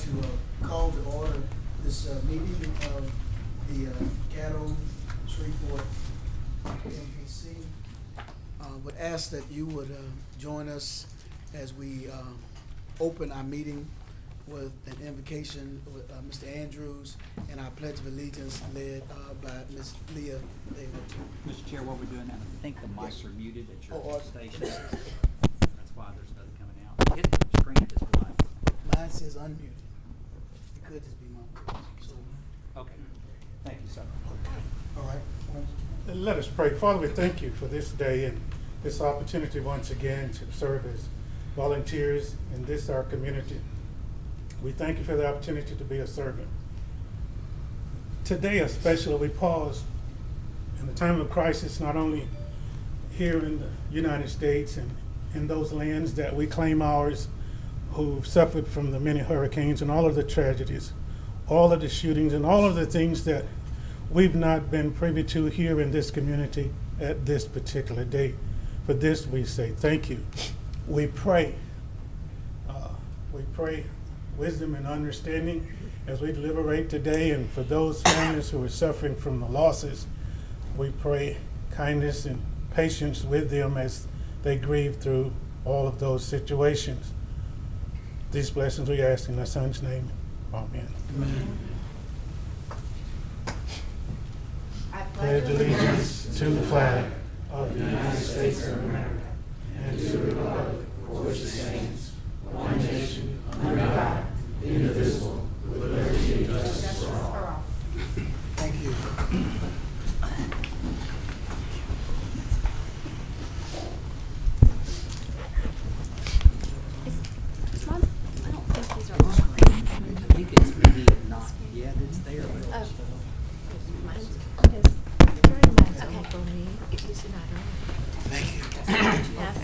to call to order this meeting of the Caddo Shreveport MPC. Would ask that you would join us as we open our meeting with an invocation with Mr. Andrews and our Pledge of Allegiance led by Ms. Leah David. Mr. Chair, while we're doing that, I think the mics are muted at your station. That's why there's nothing coming out. Hit the screen at this point. Mine says unmuted. It could just be mine. So, Okay. Thank you, sir. all right. Let us pray. Father, we thank you for this day and this opportunity once again to serve as volunteers in this our community. We thank you for the opportunity to be a servant. Today especially, we pause in the time of crisis, not only here in the United States and in those lands that we claim ours, who've suffered from the many hurricanes and all of the tragedies, all of the shootings and all of the things that we've not been privy to here in this community at this particular date. For this we say thank you. We pray wisdom and understanding as we deliberate today, and for those families who are suffering from the losses, we pray kindness and patience with them as they grieve through all of those situations. These blessings we ask in thy Son's name. Amen. Amen. I pledge allegiance to the flag of the United States of America and to the republic for which it stands, one nation, under God, indivisible, with liberty and justice for all. Thank you. Mom, I don't think these are on. I think it's maybe not yet, it's there. But Oh. Thank you. Yes.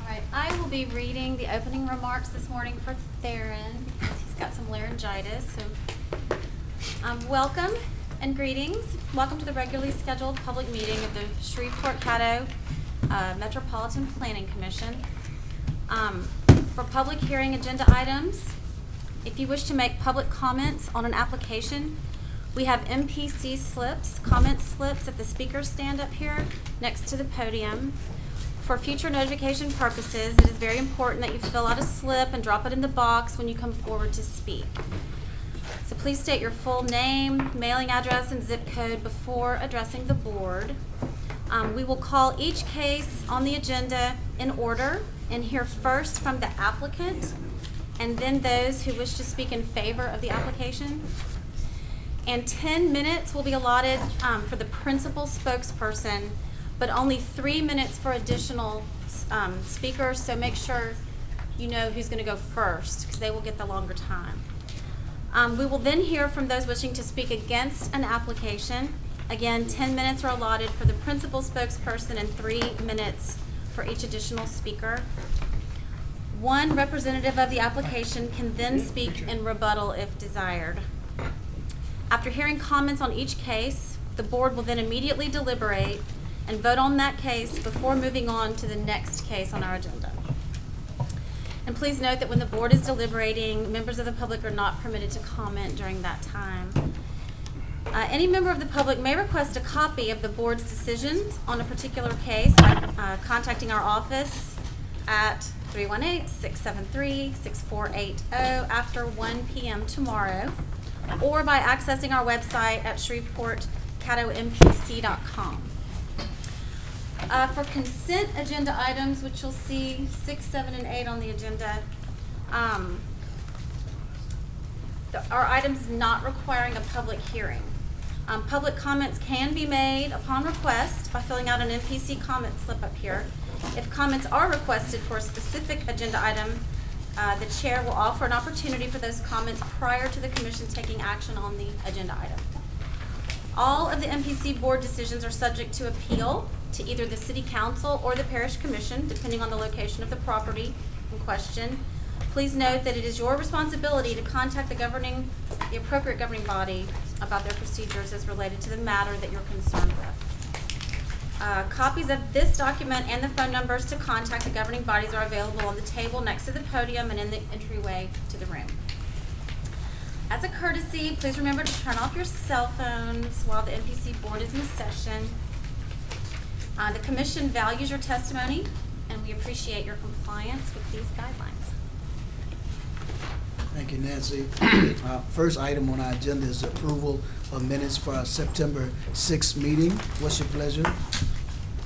All right, I will be reading the opening remarks this morning for Theron because he's got some laryngitis. So, welcome and greetings. Welcome to the regularly scheduled public meeting of the Shreveport Caddo Metropolitan Planning Commission. For public hearing agenda items, if you wish to make public comments on an application, we have MPC slips, comment slips at the speaker's stand up here next to the podium. For future notification purposes, it is very important that you fill out a slip and drop it in the box when you come forward to speak. So please state your full name, mailing address, and zip code before addressing the board. We will call each case on the agenda in order and hear first from the applicant and then those who wish to speak in favor of the application. And 10 minutes will be allotted for the principal spokesperson, but only 3 minutes for additional speakers, so make sure you know who's going to go first because they will get the longer time. We will then hear from those wishing to speak against an application. Again, 10 minutes are allotted for the principal spokesperson and 3 minutes for each additional speaker. One representative of the application can then speak in rebuttal if desired. After hearing comments on each case, the board will then immediately deliberate and vote on that case before moving on to the next case on our agenda. And please note that when the board is deliberating, members of the public are not permitted to comment during that time. Any member of the public may request a copy of the board's decisions on a particular case by contacting our office at 318-673-6480 after 1 p.m. tomorrow, or by accessing our website at shreveportcaddompc.com. For consent agenda items, which you'll see 6, 7, and 8 on the agenda, are items not requiring a public hearing. Public comments can be made upon request by filling out an MPC comment slip up here. If comments are requested for a specific agenda item, the chair will offer an opportunity for those comments prior to the commission taking action on the agenda item. All of the MPC board decisions are subject to appeal to either the city council or the parish commission, depending on the location of the property in question. Please note that it is your responsibility to contact the appropriate governing body about their procedures as related to the matter that you're concerned with. Copies of this document and the phone numbers to contact the governing bodies are available on the table next to the podium and in the entryway to the room. As a courtesy, please remember to turn off your cell phones while the NPC board is in session. The commission values your testimony, and we appreciate your compliance with these guidelines. Thank you, Nancy. First item on our agenda is approval of minutes for our September 6th meeting. What's your pleasure?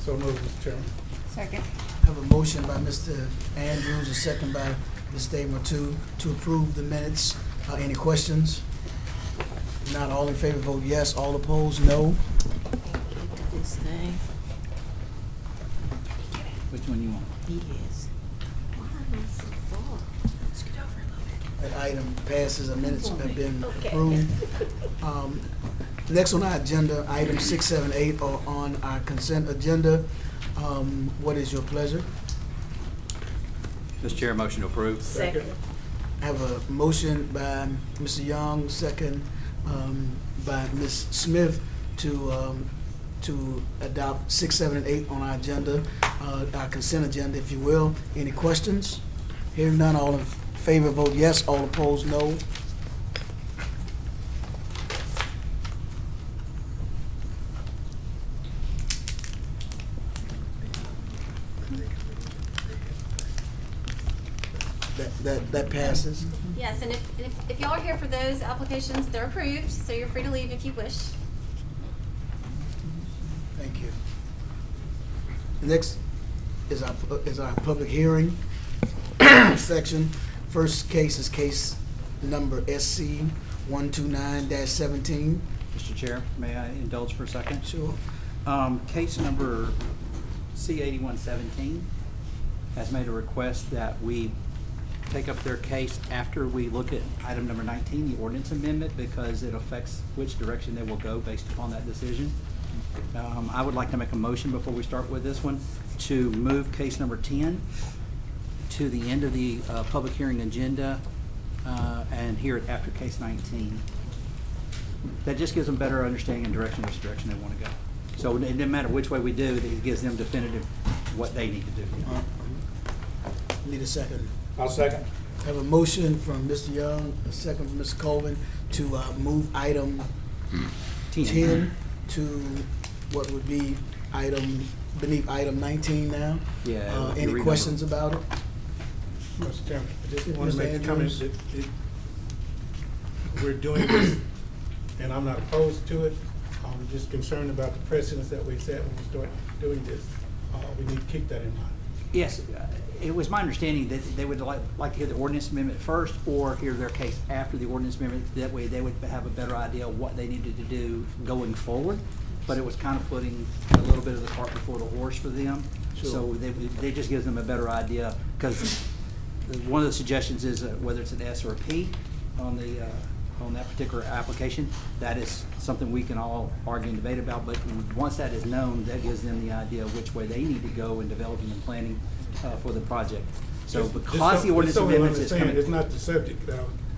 So moved, Mr. Chairman. Second. I have a motion by Mr. Andrews, a second by Ms. Damer to approve the minutes. Any questions? Not all in favor, vote yes. All opposed, no. This thing. Which one you want? Yes. Why am I so far? Scoot over a little bit. That item passes, the minutes have been Okay. approved. Next on our agenda, items 6, 7, 8 are on our consent agenda. What is your pleasure? Mr. Chair, motion to approve. Second. I have a motion by Mr. Young, second by Ms. Smith to adopt 6, 7, and 8 on our agenda, our consent agenda, if you will. Any questions? Hearing none, all in favor vote yes, all opposed no. That passes. Yes, and if y'all are here for those applications, they're approved, so you're free to leave if you wish. Thank you. The next is our public hearing section. First case is case number SC 129-17. Mr. Chair, may I indulge for a second? Sure. Case number C8117 has made a request that we take up their case after we look at item number 19, the ordinance amendment, because it affects which direction they will go based upon that decision. I would like to make a motion before we start with this one to move case number 10 to the end of the public hearing agenda and hear it after case 19. That just gives them better understanding and direction which direction they want to go. So it doesn't matter which way we do, it gives them definitive what they need to do. Need a second. I'll second. I have a motion from Mr. Young, a second from Mr. Colvin to move item 10 to what would be beneath item 19 now. Yeah, if you Any read questions about it? Mr. Chairman, I just want Mr. to make a comment Andrews? that we're doing this, and I'm not opposed to it. I'm just concerned about the precedents that we set when we start doing this. We need to keep that in mind. Yes, it was my understanding that they would like to hear the ordinance amendment first or hear their case after the ordinance amendment. That way they would have a better idea of what they needed to do going forward. But it was kind of putting a little bit of the cart before the horse for them. Sure. So they just gives them a better idea, because one of the suggestions is whether it's an S or a P on that particular application. That is something we can all argue and debate about, but once that is known, that gives them the idea of which way they need to go in developing and planning for the project. So because the ordinance amendments is coming. It's not the subject,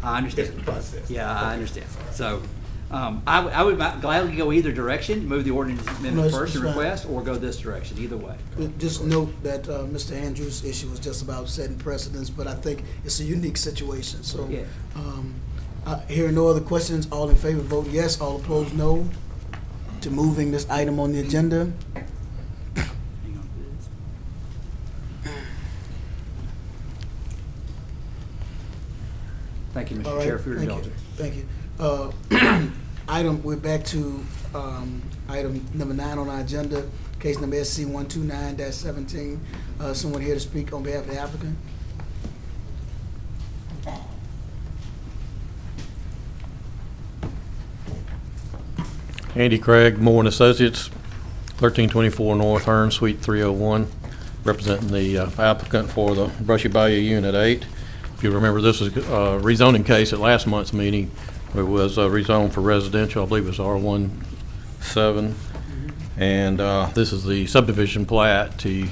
I understand. It's the process. Yeah, I understand. So I would gladly go either direction, move the ordinance No, amendment it's first and fine. request, or go this direction, either way. Just note that Mr. Andrews' issue was just about setting precedents, but I think it's a unique situation, so. Yeah. Hearing no other questions, all in favor vote yes, all opposed no to moving this item on the agenda. Hang on. Thank you, All Mr. right, Chair, for your thank you. indulgence. Thank you. We're back to item number 9 on our agenda, case number SC 129-17. Someone here to speak on behalf of the applicant? Andy Craig, Moore and Associates, 1324 North Hearn, Suite 301, representing the applicant for the Brushy Bayou Unit 8. If you remember, this was a rezoning case at last month's meeting. It was rezoned for residential, I believe it was R17. And this is the subdivision plat to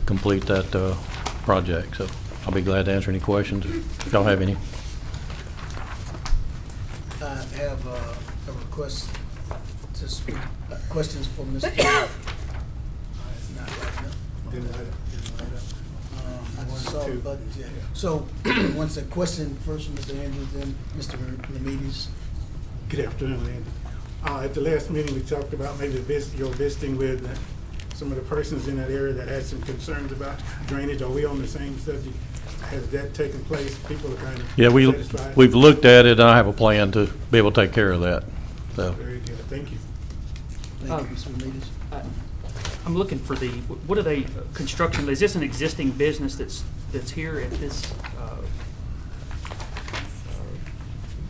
complete that project. So I'll be glad to answer any questions if y'all have any. I have a request to speak. Questions for Mr. It's not right now. Didn't let it. I just saw the Two. buttons, yeah. So, once the question first from Mr. Andrews, then Mr. Remedies. Good afternoon, Andy. At the last meeting, we talked about maybe your visiting with some of the persons in that area that had some concerns about drainage. Are we on the same subject? Has that taken place? People are kind of Yeah, satisfied? we've looked at it, and I have a plan to be able to take care of that, so. Very good, thank you. Thank you, Mr. Remedies. I'm looking for the, what are they, construction, is this an existing business that's here at this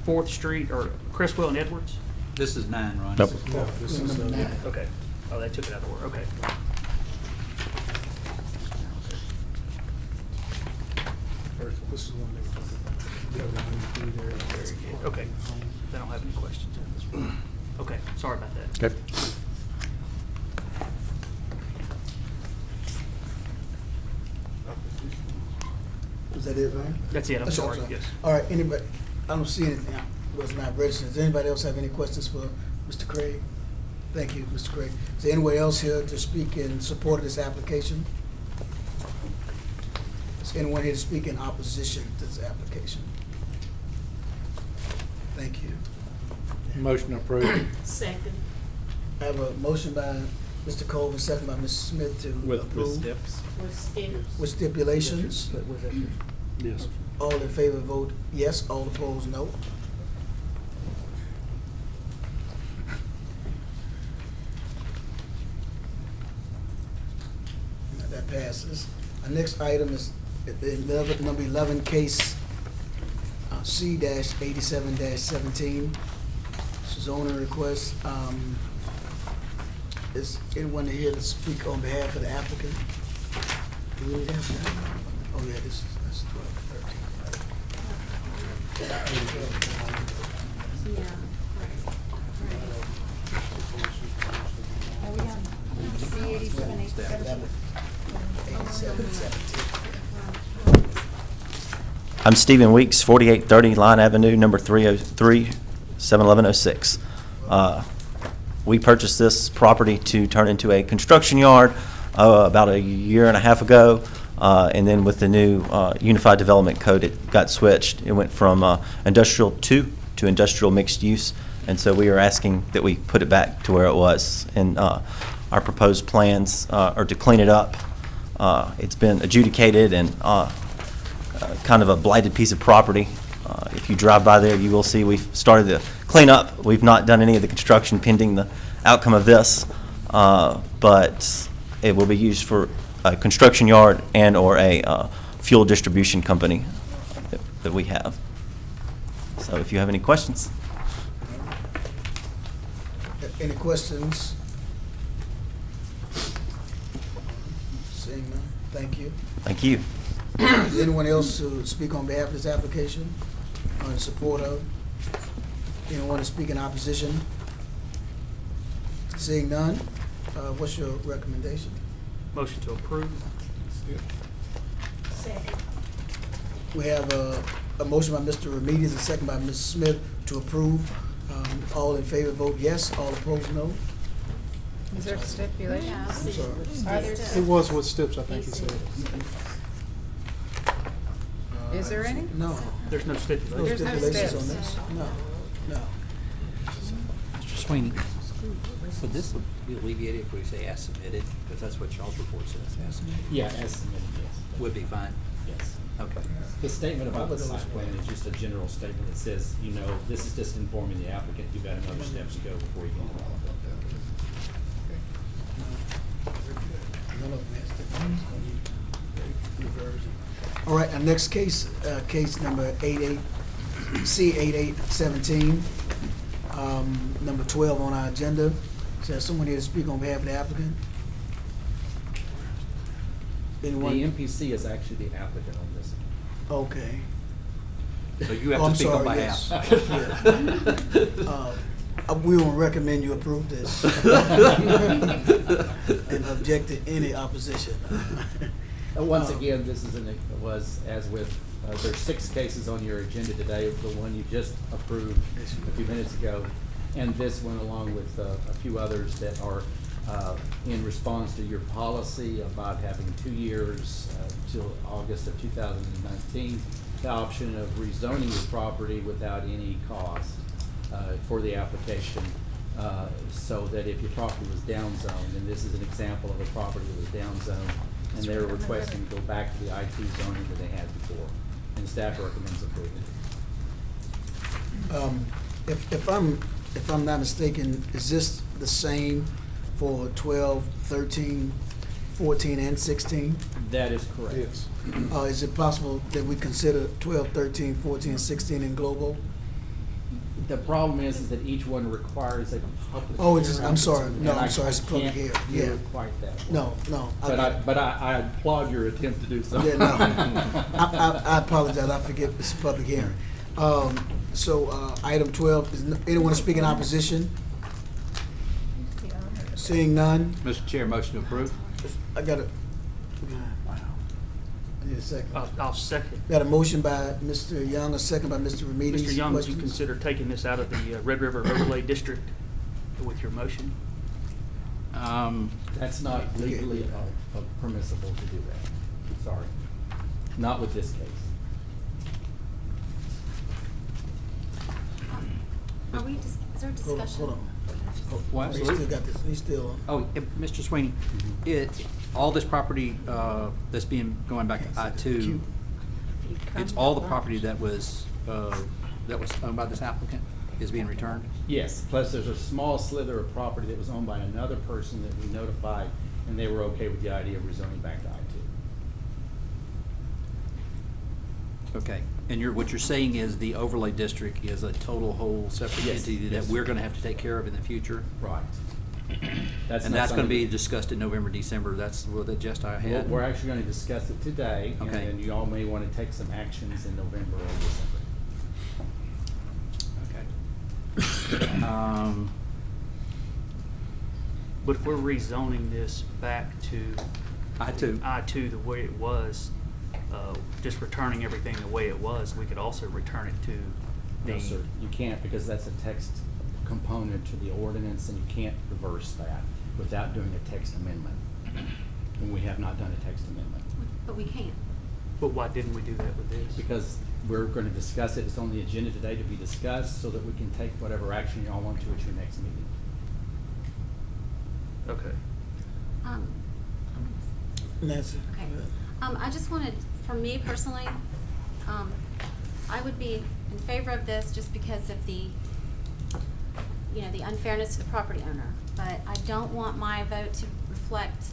4th Street or Cresswell and Edwards? This is 9, Ron. Nope. No, this is, Number 9. Okay. Oh, they took it out of order, okay. this is one they were talking about. The other one through there. Very good. Okay. They don't have any questions on this one. Okay, sorry about that. Okay. Was that it, Ryan? That's it, I'm That's all, sorry, yes. All right, anybody, I don't see anything, I was not registered. Does anybody else have any questions for Mr. Craig? Thank you, Mr. Craig. Is there anyone else here to speak in support of this application? Is anyone here to speak in opposition to this application? Thank you. Motion approved. Second. I have a motion by Mr. Colvin, second by Mrs. Smith to approve. steps. With Stevens. With stipulations. Was that yours? Yes. All in favor vote yes, all opposed no. Now that passes. Our next item is number 11 case C-87-17. This is owner request. Is anyone here to speak on behalf of the applicant? Do we need to have that? Oh, yeah, that's 12, 13. Yeah. Are we on C-87, 87? 87, 17. I'm Stephen Weeks, 4830 Line Avenue, number 303, 71106. We purchased this property to turn into a construction yard about a year and a half ago, and then with the new Unified Development Code, it got switched. It went from industrial 2 to industrial mixed use, and so we are asking that we put it back to where it was. And our proposed plans are to clean it up. It's been adjudicated and kind of a blighted piece of property. If you drive by there, you will see we've started the cleanup. We've not done any of the construction pending the outcome of this, but it will be used for a construction yard and or a fuel distribution company that we have. So if you have any questions. Any questions? Seeing none, thank you. Thank you. Is anyone else to speak on behalf of this application or in support of? Anyone to speak in opposition? Seeing none, what's your recommendation? Motion to approve? Second. We have a motion by Mr. Remedies, a second by Ms. Smith to approve. All in favor vote yes, all opposed no. Is there stipulation? Yeah. I'm sorry. It was with steps, I think he said. Is there any? No. There's no No stipulation. There's no stipulations on steps. this. No. Mr. Sweeney, would this be alleviated if we say as submitted? Because that's what y'all's report says, as submitted. Yeah, as submitted, yes. Would be fine? Yes. Okay. The statement about the site plan is just a general statement that says, you know, this is just informing the applicant, you've got another steps to go before you can develop it. None of them has stipulations. Reversion. All right, our next case, case number C-8817, number 12 on our agenda. Is there someone here to speak on behalf of the applicant? The Anyone? MPC is actually the applicant on this. Okay. So you Oh, have I'm to speak on sorry, behalf. yes. Yeah. We will recommend you approve this. And object to any opposition. Once again, this is was as with, there's 6 cases on your agenda today, the one you just approved a few minutes ago, and this one along with a few others that are in response to your policy about having 2 years till August of 2019, the option of rezoning your property without any cost for the application, so that if your property was downzoned, and this is an example of a property that was downzoned, and they were requesting to go back to the I2 zoning that they had before, and staff recommends approval. If I'm not mistaken, is this the same for 12, 13, 14, and 16? That is correct. Yes. Is it possible that we consider 12, 13, 14, and 16 in global? The problem is that each one requires a public. Oh, it's, hearing. I'm sorry, no, And I'm sorry, it's a public can't hearing, do yeah. it quite that way. No. But I applaud your attempt to do so. Yeah, no. I apologize, I forget it's a public hearing. So, item 12, is anyone speaking in opposition? Seeing none, Mr. Chair, motion to approve? I got a, wow. I need a second. I'll second. Got a motion by Mr. Young, a second by Mr. Remedies. Mr. Young, would you Questions? consider taking this out of the Red River Overlay District with your motion? That's not legally permissible to do that. Sorry. Not with this case. Are we, is there a Hold on, discussion? hold on. Well, He still got this, he's still on. Oh, Mr. Sweeney, all this property that's going back to I-2, it's all the property that was owned by this applicant is being returned? Yes, plus there's a small slither of property that was owned by another person that we notified, and they were okay with the idea of rezoning back to I-2. Okay, and what you're saying is the overlay district is a total whole separate Yes, entity that yes. we're gonna have to take care of in the future? Right. And not that's gonna something- be discussed in November, December, that's the gist I had? We're actually gonna discuss it today, and Okay. then you all may wanna take some actions in November or December. Okay. But if we're rezoning this back to I-2. I-2 the way it was, just returning everything the way it was, we could also return it to the. No, sir, you can't, because that's a text component to the ordinance, and you can't reverse that without doing a text amendment. And we have not done a text amendment, But we can't. But why didn't we do that with this? because we're gonna discuss it, it's on the agenda today to be discussed, so that we can take whatever action y'all want to at your next meeting. Okay. Nancy? Okay. I just wanted, for me personally, I would be in favor of this just because of the, the unfairness to the property owner. But I don't want my vote to reflect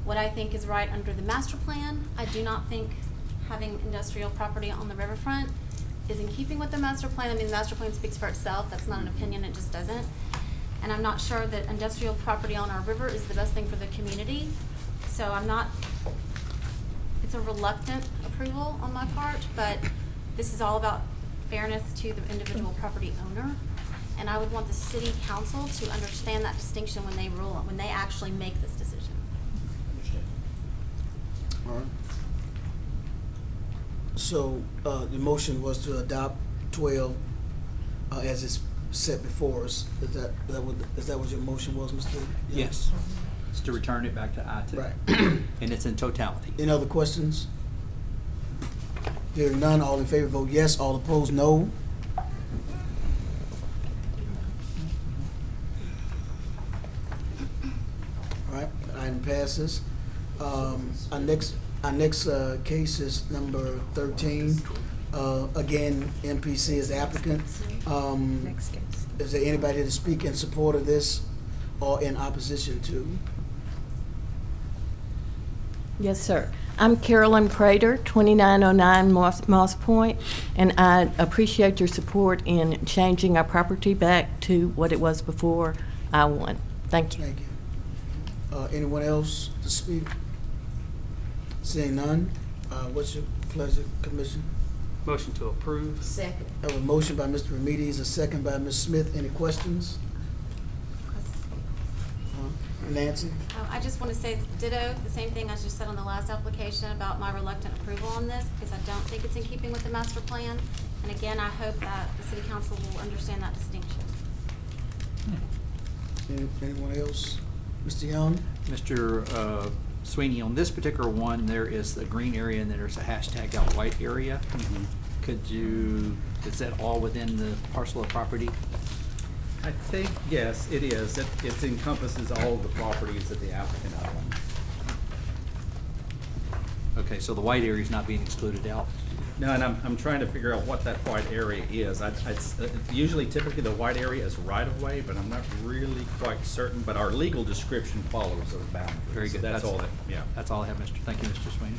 what I think is right under the master plan. I do not think having industrial property on the riverfront is in keeping with the master plan. I mean, the master plan speaks for itself. That's not an opinion, it just doesn't. And I'm not sure that industrial property on our river is the best thing for the community. So it's a reluctant approval on my part, but this is all about fairness to the individual property owner. And I would want the city council to understand that distinction when they actually make this decision. Understand? All right. So, the motion was to adopt 12, as it's set before us. Is that what your motion was, Mr. Young? Yes, it's to return it back to I-2. Right. And it's in totality. Any other questions? Hearing none, all in favor vote yes, all opposed no. All right, item passes. Our next case is number 13. Again, MPC is the applicant. Next case. Is there anybody to speak in support of this or in opposition to? Yes, sir. I'm Carolyn Prater, 2909 Moss Point, and I appreciate your support in changing our property back to what it was before I-1. Thank you. Thank you. Anyone else to speak? Seeing none, what's your pleasure, Commission? Motion to approve. Second. I have a motion by Mr. Remedies, a second by Ms. Smith. Any questions? Nancy? I just want to say ditto, the same thing I just said on the last application about my reluctant approval on this, because I don't think it's in keeping with the master plan. And again, I hope that the city council will understand that distinction. Anyone else? Mr. Young? Mr. Sweeney, on this particular one, there is a green area and then there's a hashtag out white area. Could you, is that all within the parcel of property? I think, yes, it is. It encompasses all of the properties that the applicant owns. Okay, so the white area is not being excluded out? No, and I'm trying to figure out what that white area is. Usually, typically, the white area is right-of-way, but I'm not really quite certain. But our legal description follows those boundaries. Very good. So that's all that, yeah. That's all I have, Mr. Thank you, Mr. Sweeney.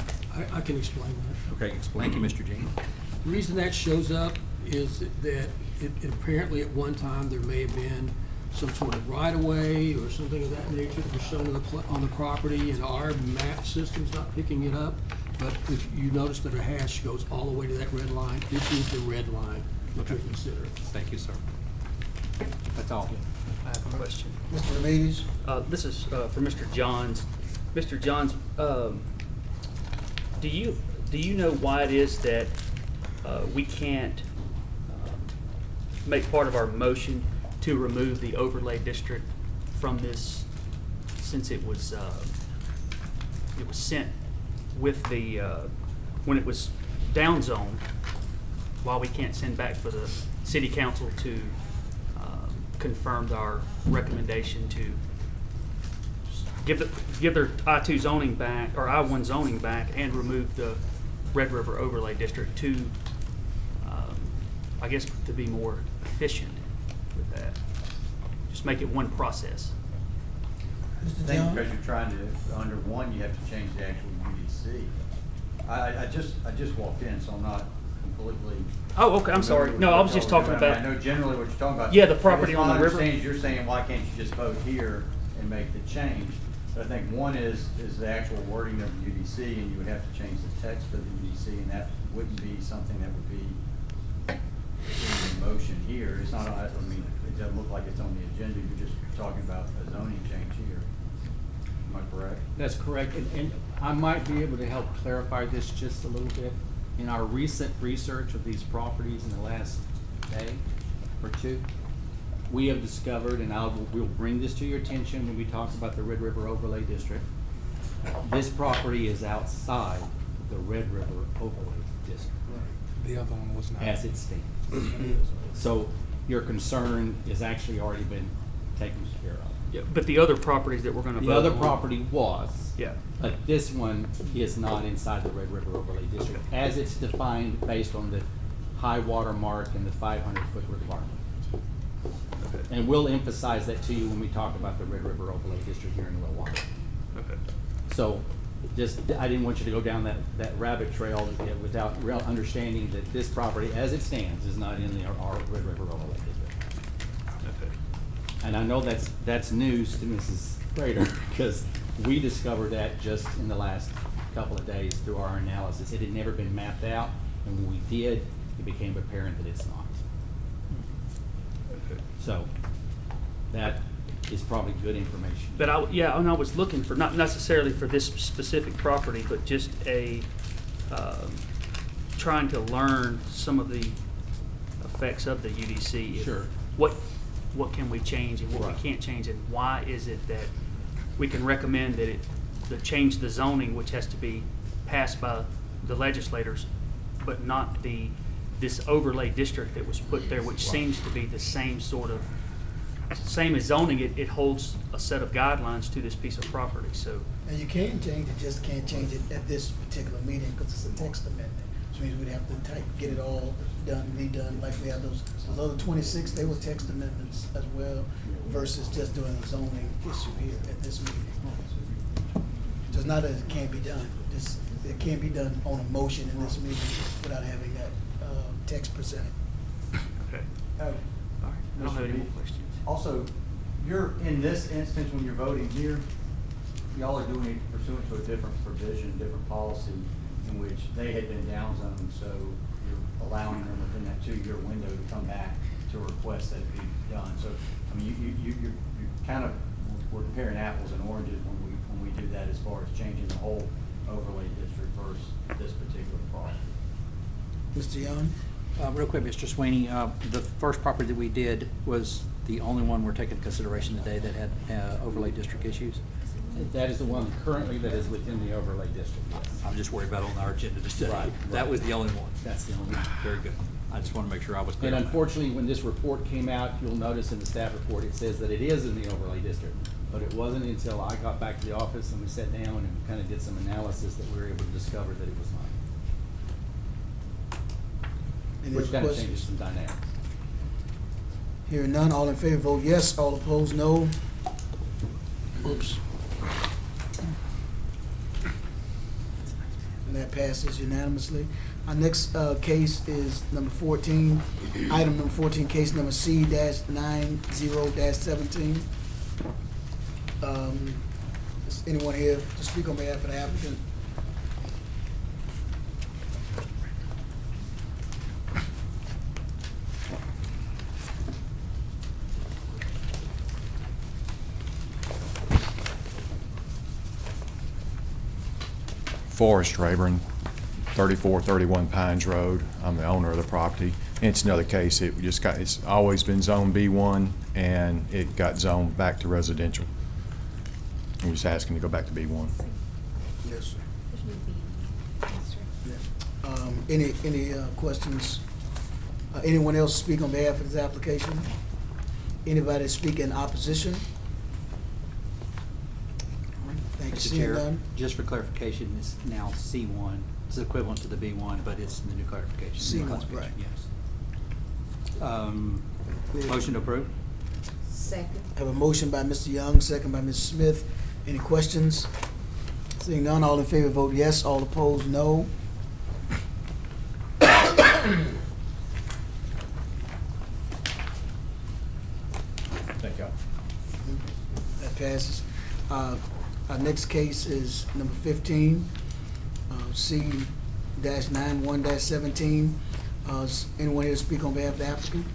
I can explain that. Okay, explain. Thank you, Mr. Jean. The reason that shows up is that it apparently at one time there may have been some sort of right-of-way or something of that nature that was shown on the property, and our map system's not picking it up. But if you notice that a hash goes all the way to that red line, this is the red line, which we consider. Thank you, sir. That's all. I have a question. Mr. Ramirez? This is for Mr. Johns. Mr. Johns, do you know why it is that we can't make part of our motion to remove the overlay district from this, since it was sent with the when it was down zoned? While we can't send back for the city council to confirm our recommendation to give their I-2 zoning back, or I-1 zoning back, and remove the Red River overlay district to, I guess, to be more efficient with that. Just make it one process. Mr. I think John? because you're trying to, under one, you have to change the actual UDC. I just walked in, so I'm not completely. Oh, okay, I'm sorry. No, I was just talking about. I know generally what you're talking about. Yeah, the property on the river. What I understand is you're saying, why can't you just vote here and make the change? But I think one is the actual wording of the UDC, and you would have to change the text for the UDC, and that wouldn't be something that would be in motion here. It's not, I mean, it doesn't look like it's on the agenda. You're just talking about a zoning change here. Am I correct? That's correct, and I might be able to help clarify this just a little bit. In our recent research of these properties in the last day or two, we have discovered, and we'll bring this to your attention when we talk about the Red River Overlay District. This property is outside the Red River Overlay District. The other one was not. As it stands. So your concern has actually already been taken care of. Yeah, but the other properties that we're going to vote The other on- property was. Yeah. But this one is not inside the Red River Overlay District, as it's defined based on the high water mark and the 500-foot requirement. And we'll emphasize that to you when we talk about the Red River Overlay District here in a little while. Okay. So, I didn't want you to go down that rabbit trail without real understanding that this property, as it stands, is not in our Red River Overlay District. Okay. And I know that's news to Mrs. Prater, because we discovered that just in the last couple of days through our analysis. It had never been mapped out, and when we did, it became apparent that it's not. Okay. So, that is probably good information. But I was looking for, not necessarily for this specific property, but just trying to learn some of the effects of the UDC. Sure. What can we change and what Right. we can't change, and why is it that we can recommend that change the zoning, which has to be passed by the legislators, but not this overlay district that was put there, which seems to be the same sort of, same as zoning, it holds a set of guidelines to this piece of property, so. And you can change it, just can't change it at this particular meeting because it's a text amendment. Which means we'd have to get it all done, redone, like we have those other 26, they were text amendments as well, versus just doing a zoning issue here at this meeting. So it's not that it can't be done, just, it can't be done on a motion in this meeting without having that text presented. Okay. All right, I don't have any more questions. Also, in this instance, when you're voting here, y'all are doing it pursuant to a different provision, different policy, in which they had been downzoned, so you're allowing them within that 2-year window to come back to request that it be done. So, I mean, you're kind of, we're comparing apples and oranges when we do that as far as changing the whole overlay district versus this particular property. Mr. Young? Real quick, Mr. Sweeney, the first property that we did was the only one we're taking into consideration today that had overlay district issues? That is the one currently that is within the overlay district, yes. I'm just worried about on our agenda today. Right, That right. was the only one. That's the only one. Very good. I just want to make sure I was clear And on that. unfortunately, when this report came out, you'll notice in the staff report, it says that it is in the overlay district. But it wasn't until I got back to the office and we sat down and kind of did some analysis that we were able to discover that it was not. Any Which other kind of changes questions? some dynamics. Hearing none, all in favor vote yes, all opposed no. Oops. And that passes unanimously. Our next case is number 14, item number 14, case number C-90-17. Is anyone here to speak on behalf of the applicant? Forrest Rayburn, 3431 Pines Road. I'm the owner of the property. And it's another case, it's always been zoned B1 and it got zoned back to residential. I'm just asking to go back to B1. Yes, sir. Yeah. Any questions? Anyone else speak on behalf of this application? Anybody speak in opposition? Thank you. Mr. Seeing Chair, none? just for clarification, it's now C1. It's equivalent to the B1, but it's the new clarification. C1, classification, right. Yes. Motion to approve? Second. I have a motion by Mr. Young, second by Ms. Smith. Any questions? Seeing none, all in favor vote yes, all opposed no. Thank y'all. That passes. Our next case is number 15, C-91-17. Is anyone here to speak on behalf of the applicant?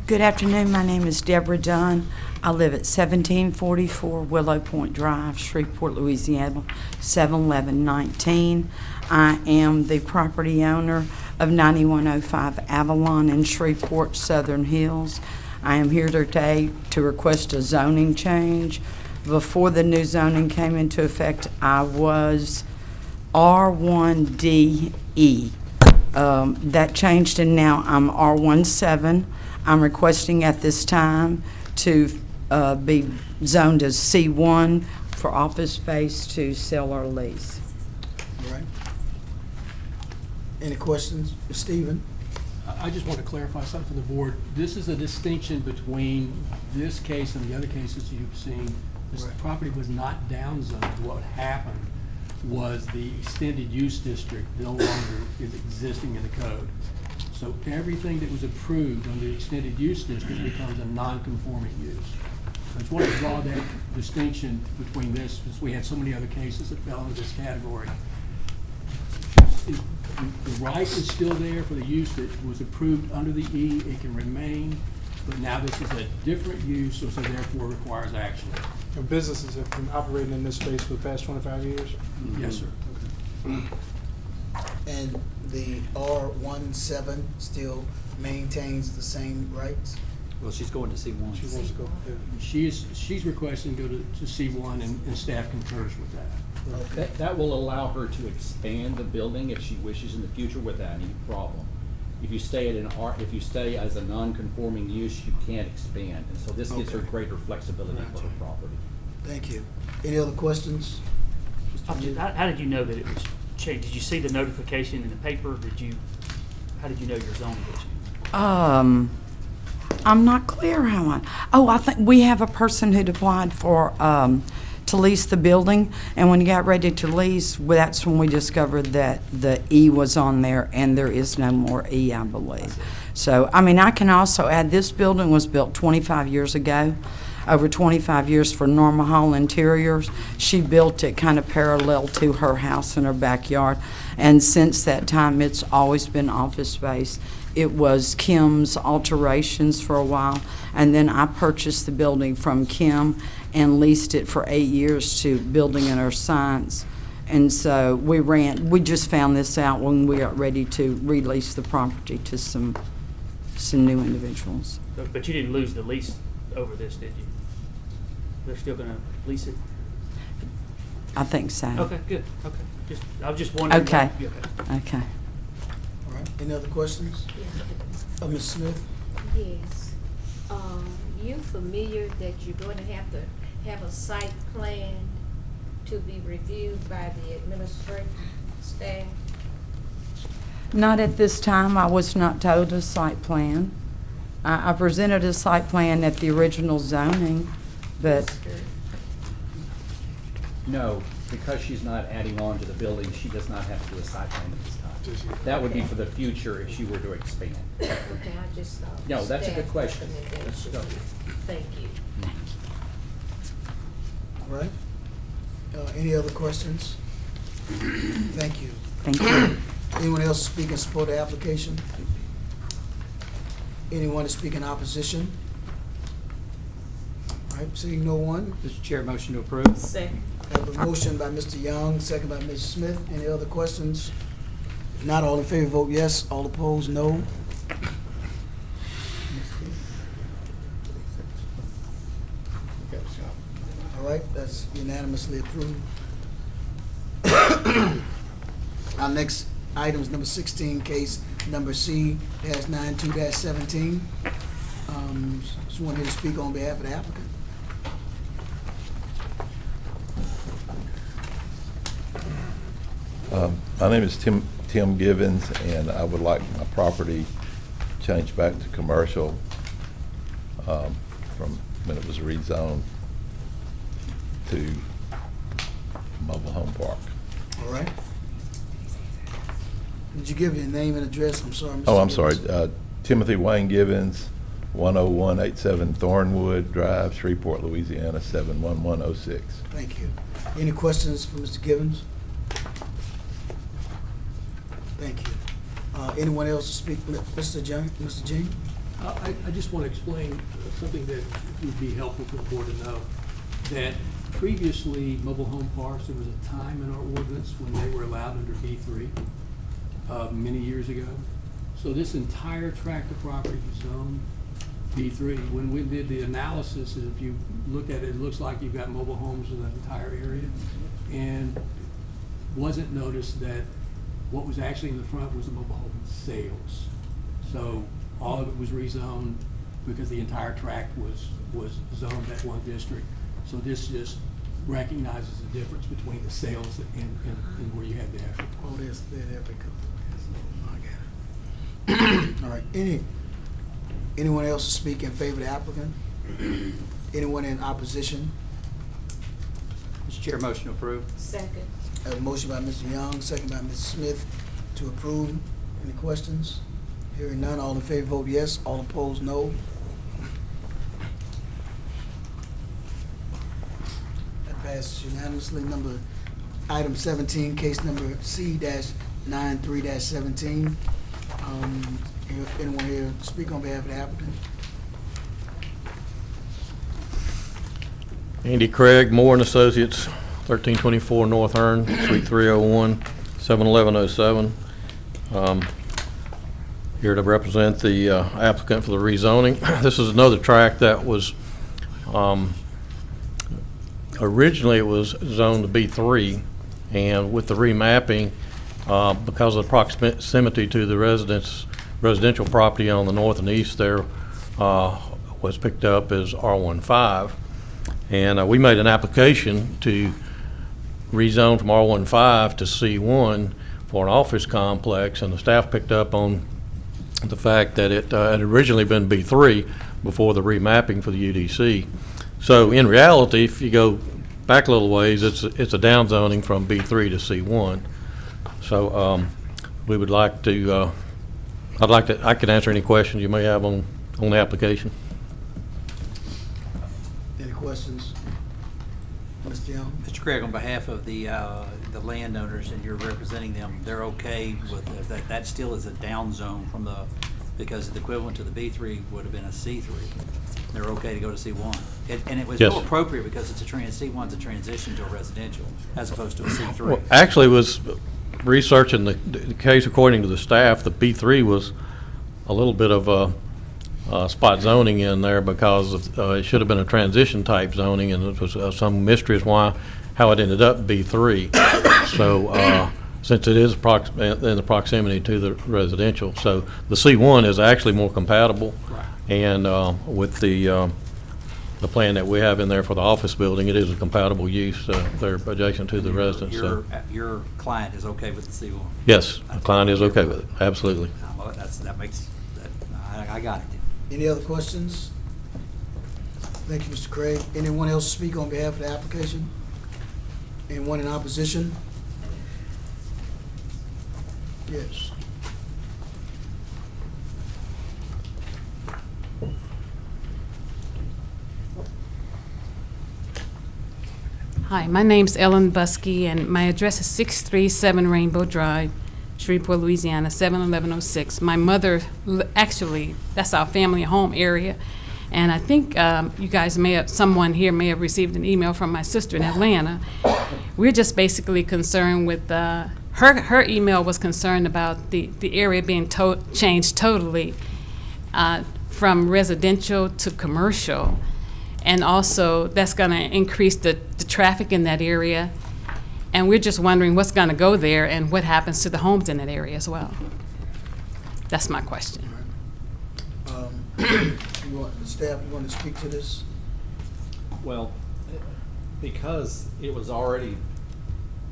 Good afternoon. My name is Deborah Dunn. I live at 1744 Willow Point Drive, Shreveport, Louisiana, 71119. I am the property owner of 9105 Avalon in Shreveport, Southern Hills. I am here today to request a zoning change. Before the new zoning came into effect, I was R1DE. That changed and now I'm R17. I'm requesting at this time to be zoned as C1 for office space to sell or lease. All right. Any questions? Stephen? I just want to clarify something for the board. This is a distinction between this case and the other cases you've seen. This Right. property was not downzoned. What happened was the extended use district no longer is existing in the code. So everything that was approved under the extended use district becomes a non-conforming use. I just want to draw that distinction between this, because we had so many other cases that fell into this category. The right is still there for the use that was approved under the E. It can remain, but now this is a different use, so therefore requires action. And businesses have been operating in this space for the past 25 years? Yes, sir. And the R17 still maintains the same rights? Well, she's going to C1. She wants to go, yeah. She's requesting to go to C1, and staff concurs with that. Okay. That will allow her to expand the building if she wishes in the future without any problem. If you stay if you stay as a non-conforming use, you can't expand, and so this gives her Okay. greater flexibility for her property. Thank you. Any other questions? How did you know that it was changed? Did you see the notification in the paper? How did you know your zoning was changed? I'm not clear how I think we have a person who'd applied for, to lease the building, and when he got ready to lease, that's when we discovered that the E was on there, and there is no more E, I believe. So, I mean, I can also add, this building was built 25 years ago, over 25 years for Norma Hall Interiors. She built it kind of parallel to her house in her backyard, and since that time, it's always been office space. it was Kim's Alterations for a while, and then I purchased the building from Kim and leased it for 8 years to Building and Earth Science. And so we just found this out when we got ready to release the property to some new individuals. But you didn't lose the lease over this, did you? They're still gonna lease it? I think so. Okay, good, okay. I was just wondering. Okay. Okay. All right, any other questions? Ms. Smith? Yes. You familiar that you're going to have a site plan to be reviewed by the administrative staff? Not at this time. I was not told a site plan. I presented a site plan at the original zoning, but No, because she's not adding on to the building, she does not have to do a site plan at this time. That would be for the future if she were to expand. Okay, I just thought. No, that's a good staff question. recommendation. Go. Thank you. All right. Any other questions? Thank you. thank you. Anyone else speak in support of the application? Anyone to speak in opposition? All right, seeing no one, Mr. Chair, motion to approve. Second. I have a motion by Mr. Young, second by Ms. Smith. Any other questions? If not, all in favor vote yes, all opposed no. All right, that's unanimously approved. Our next item is number 16, case number C-92-17. Someone here to speak on behalf of the applicant. My name is Tim Givens, and I would like my property changed back to commercial from when it was rezoned to mobile home park. All right. Did you give your name and address? I'm sorry, Mr. Oh, I'm sorry. Givens. Timothy Wayne Givens, 10187 Thornwood Drive, Shreveport, Louisiana, 71106. Thank you. Any questions for Mr. Givens? Thank you. Anyone else to speak? Mr. Jean? I just want to explain something that would be helpful for the board to know. That previously, mobile home parks, there was a time in our ordinance when they were allowed under B3 many years ago. So this entire tract of property is zoned B3. When we did the analysis, if you look at it, it looks like you've got mobile homes in that entire area. And wasn't noticed that what was actually in the front was the mobile home sales. So all of it was rezoned because the entire tract was zoned that one district. So this just recognizes the difference between the sales and where you have the actual. Oh, there we go. I got it. All right. Anyone else to speak in favor of the applicant? Anyone in opposition? Mr. Chair, motion to approve. Second. I have a motion by Mr. Young, second by Ms. Smith to approve. Any questions? Hearing none, all in favor vote yes, all opposed no. That passes unanimously. Item 17, case number C-93-17. Anyone here to speak on behalf of the applicant? Andy Craig, Moore and Associates, 1324 North Hearn, Suite 301, 71107. Here to represent the applicant for the rezoning. This is another tract that was, originally it was zoned to B3, and with the remapping, because of the proximity to the residential property on the north and east there, was picked up as R15. And we made an application to rezone from R15 to C1 for an office complex, and the staff picked up on the fact that it had originally been B3 before the remapping for the UDC. So in reality, if you go back a little ways, it's a downzoning from B3 to C1. So we would like to, I can answer any questions you may have on the application. Any questions? Mr. Young? Mr. Craig, on behalf of the landowners, and you're representing them, they're okay with that still is a down zone from the because the equivalent to the B3 would have been a C3. They're okay to go to C1. And it was Yes. more appropriate because it's C1's a transition to a residential as opposed to a C3. Well, actually, was researching the case according to the staff, the B3 was a little bit of a spot zoning in there because of, it should have been a transition type zoning, and it was some mystery as how it ended up B3. So since it is in the proximity to the residential, so the C1 is actually more compatible. Right. And with the plan that we have in there for the office building, it is a compatible use. They're adjacent to the residence. So. Your client is okay with the C1? Yes, the client is okay with it, absolutely. Well, I got it. Any other questions? Thank you, Mr. Craig. Anyone else speak on behalf of the application? Anyone in opposition? Yes. Hi, my name's Ellen Buskey, and my address is 637 Rainbow Drive, Shreveport, Louisiana, 71106. My mother, actually, that's our family home area, and I think you guys someone here may have received an email from my sister in Atlanta. We're just basically concerned with, her email was concerned about the area being changed totally from residential to commercial. And also, that's going to increase the traffic in that area. And we're just wondering what's going to go there and what happens to the homes in that area as well. That's my question. Staff, you want to speak to this? Well, because it was already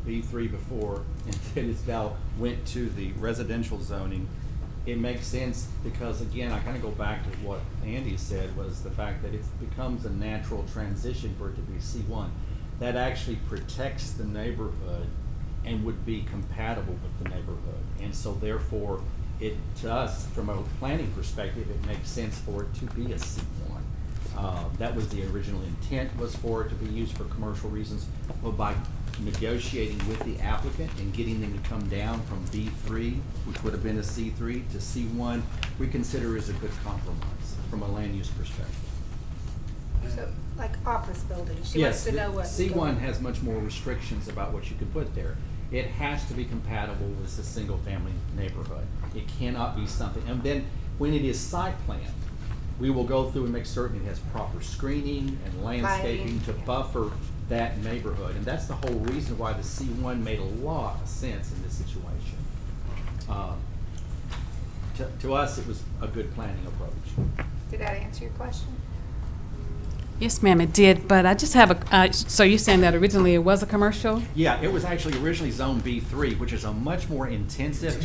B3 before, and then it's now went to the residential zoning, it makes sense because, again, I kind of go back to what Andy said, was the fact that it becomes a natural transition for it to be C1. That actually protects the neighborhood and would be compatible with the neighborhood. And so therefore, to us, from a planning perspective, it makes sense for it to be a C1. That was the original intent, was for it to be used for commercial reasons. But by negotiating with the applicant and getting them to come down from B3, which would have been a C3, to C1, we consider is a good compromise from a land use perspective. So, like office buildings, she Yes, wants to know what. C1 has much more restrictions about what you could put there. It has to be compatible with a single-family neighborhood. It cannot be something, and then when it is site planned, we will go through and make certain it has proper screening and landscaping to buffer that neighborhood. And that's the whole reason why the C1 made a lot of sense in this situation. To us, it was a good planning approach. Did that answer your question? Yes, ma'am, it did, but I just have so you're saying that originally it was a commercial? Yeah, it was actually originally Zone B3, which is a much more intensive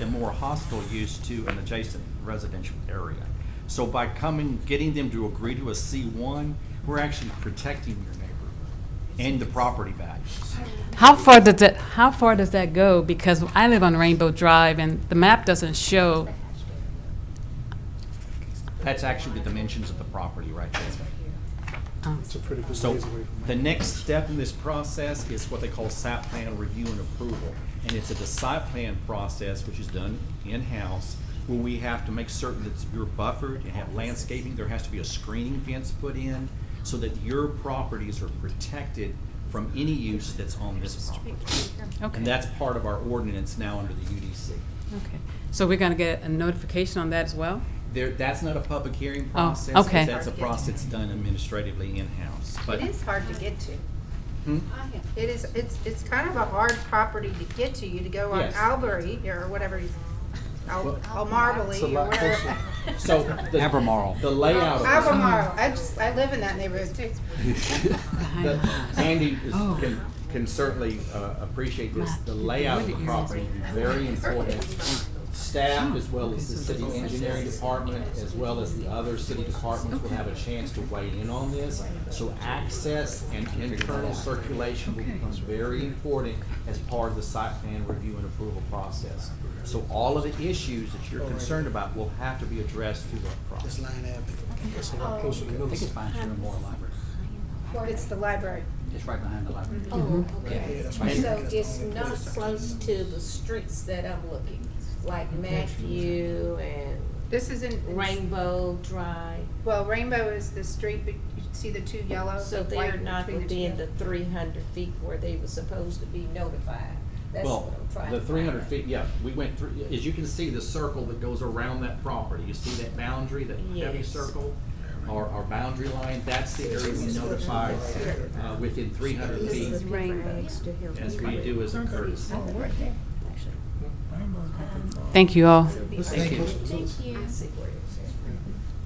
and more hostile use to an adjacent residential area. So by getting them to agree to a C1, we're actually protecting your neighborhood and the property values. How far does that go? Because I live on Rainbow Drive, and the map doesn't show. That's actually the dimensions of the property right there. It's a pretty good So ways away from the next step in this process is what they call site plan review and approval. And it's a site plan process which is done in-house, where we have to make certain that you're buffered and have landscaping. There has to be a screening fence put in so that your properties are protected from any use that's on this property. Okay. And that's part of our ordinance now under the UDC. Okay. So we're going to get a notification on that as well? That's not a public hearing Oh, process. okay. That's a process done administratively in-house. But It is hard to get to. Hmm? It is, it's kind of a hard property to get to. You to go on Yes. Albury or whatever, Almarbly or whatever. So Albemarle. The layout of Albemarle. I live in that neighborhood too. Andy can certainly appreciate this. The layout of the property is very important. Staff, as well as the city engineering department, as well as the other city departments, will have a chance to weigh in on this. So access and internal circulation will become very important as part of the site plan review and approval process. So all of the issues that you're concerned about will have to be addressed through that process. Line Avenue. It's a lot closer to I Middle think it's School. behind Sherman Library. It's the library. It's right behind the library. Oh, okay. Yeah, that's right. So it's not close to the streets that I'm looking, like Matthew and. This is in Rainbow Drive. Well, Rainbow is the street, but you see the two yellow, So the they're white not between the two within the yellow. 300 feet where they were supposed to be notified. That's what Well, I'm trying the to 300 find. feet, yeah, we went through, as you can see, the circle that goes around that property, you see that boundary, that heavy Yes. circle? Our boundary line, that's the area we notified within 300 feet, This is Rainbow. as we do as a courtesy. Oh, right there, actually. Thank you all. Thank you. Thank you. I see where it is.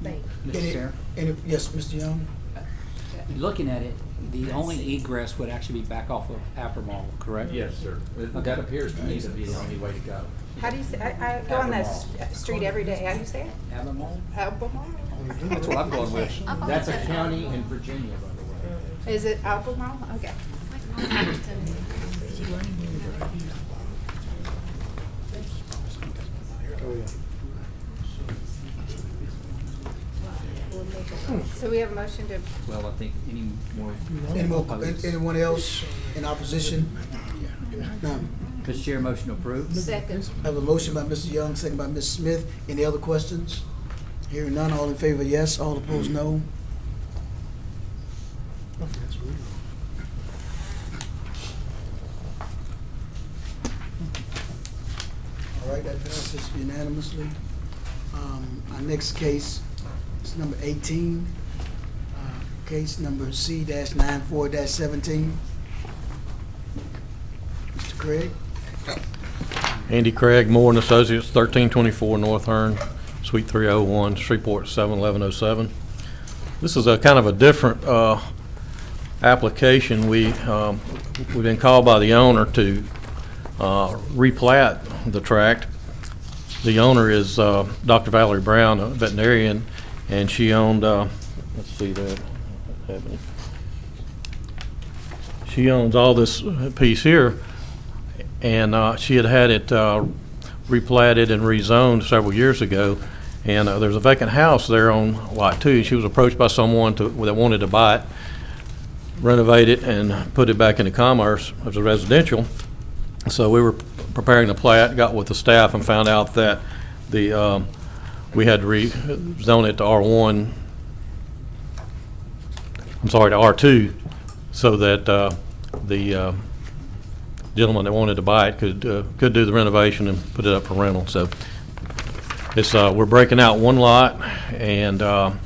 Thank you. Mr. Chair? Yes, Mr. Young? Looking at it, the only egress would actually be back off of Appermall, correct? Yes, sir. That appears to me to be the only way to go. How do you say, I go on that street every day, how do you say it? Appermall? Albemarle? That's what I'm going with. That's a county in Virginia, by the way. Is it Albemarle? Okay. So we have a motion to, Well, I think any more? Anyone else in opposition? None. Mr. Chair, motion approved. Second. I have a motion by Mr. Young, second by Ms. Smith. Any other questions? Hearing none, all in favor, yes. All opposed, no. All right, that passes unanimously. Our next case is number 18, case number C-94-17. Mr. Craig? Andy Craig, Moore and Associates, 1324 North Hearn, Suite 301, Shreveport 71107. This is a kind of a different application. We've been called by the owner to replat the tract. The owner is Dr. Valerie Brown, a veterinarian, and she owned, let's see that. She owns all this piece here, and she had it replatted and rezoned several years ago. And there's a vacant house there on Lot 2. She was approached by someone that wanted to buy it, renovate it, and put it back into commerce as a residential. So we were preparing the plat, got with the staff, and found out that the we had to rezone it to R1. I'm sorry, to R2, so that the gentleman that wanted to buy it could do the renovation and put it up for rental. So it's we're breaking out one lot, and for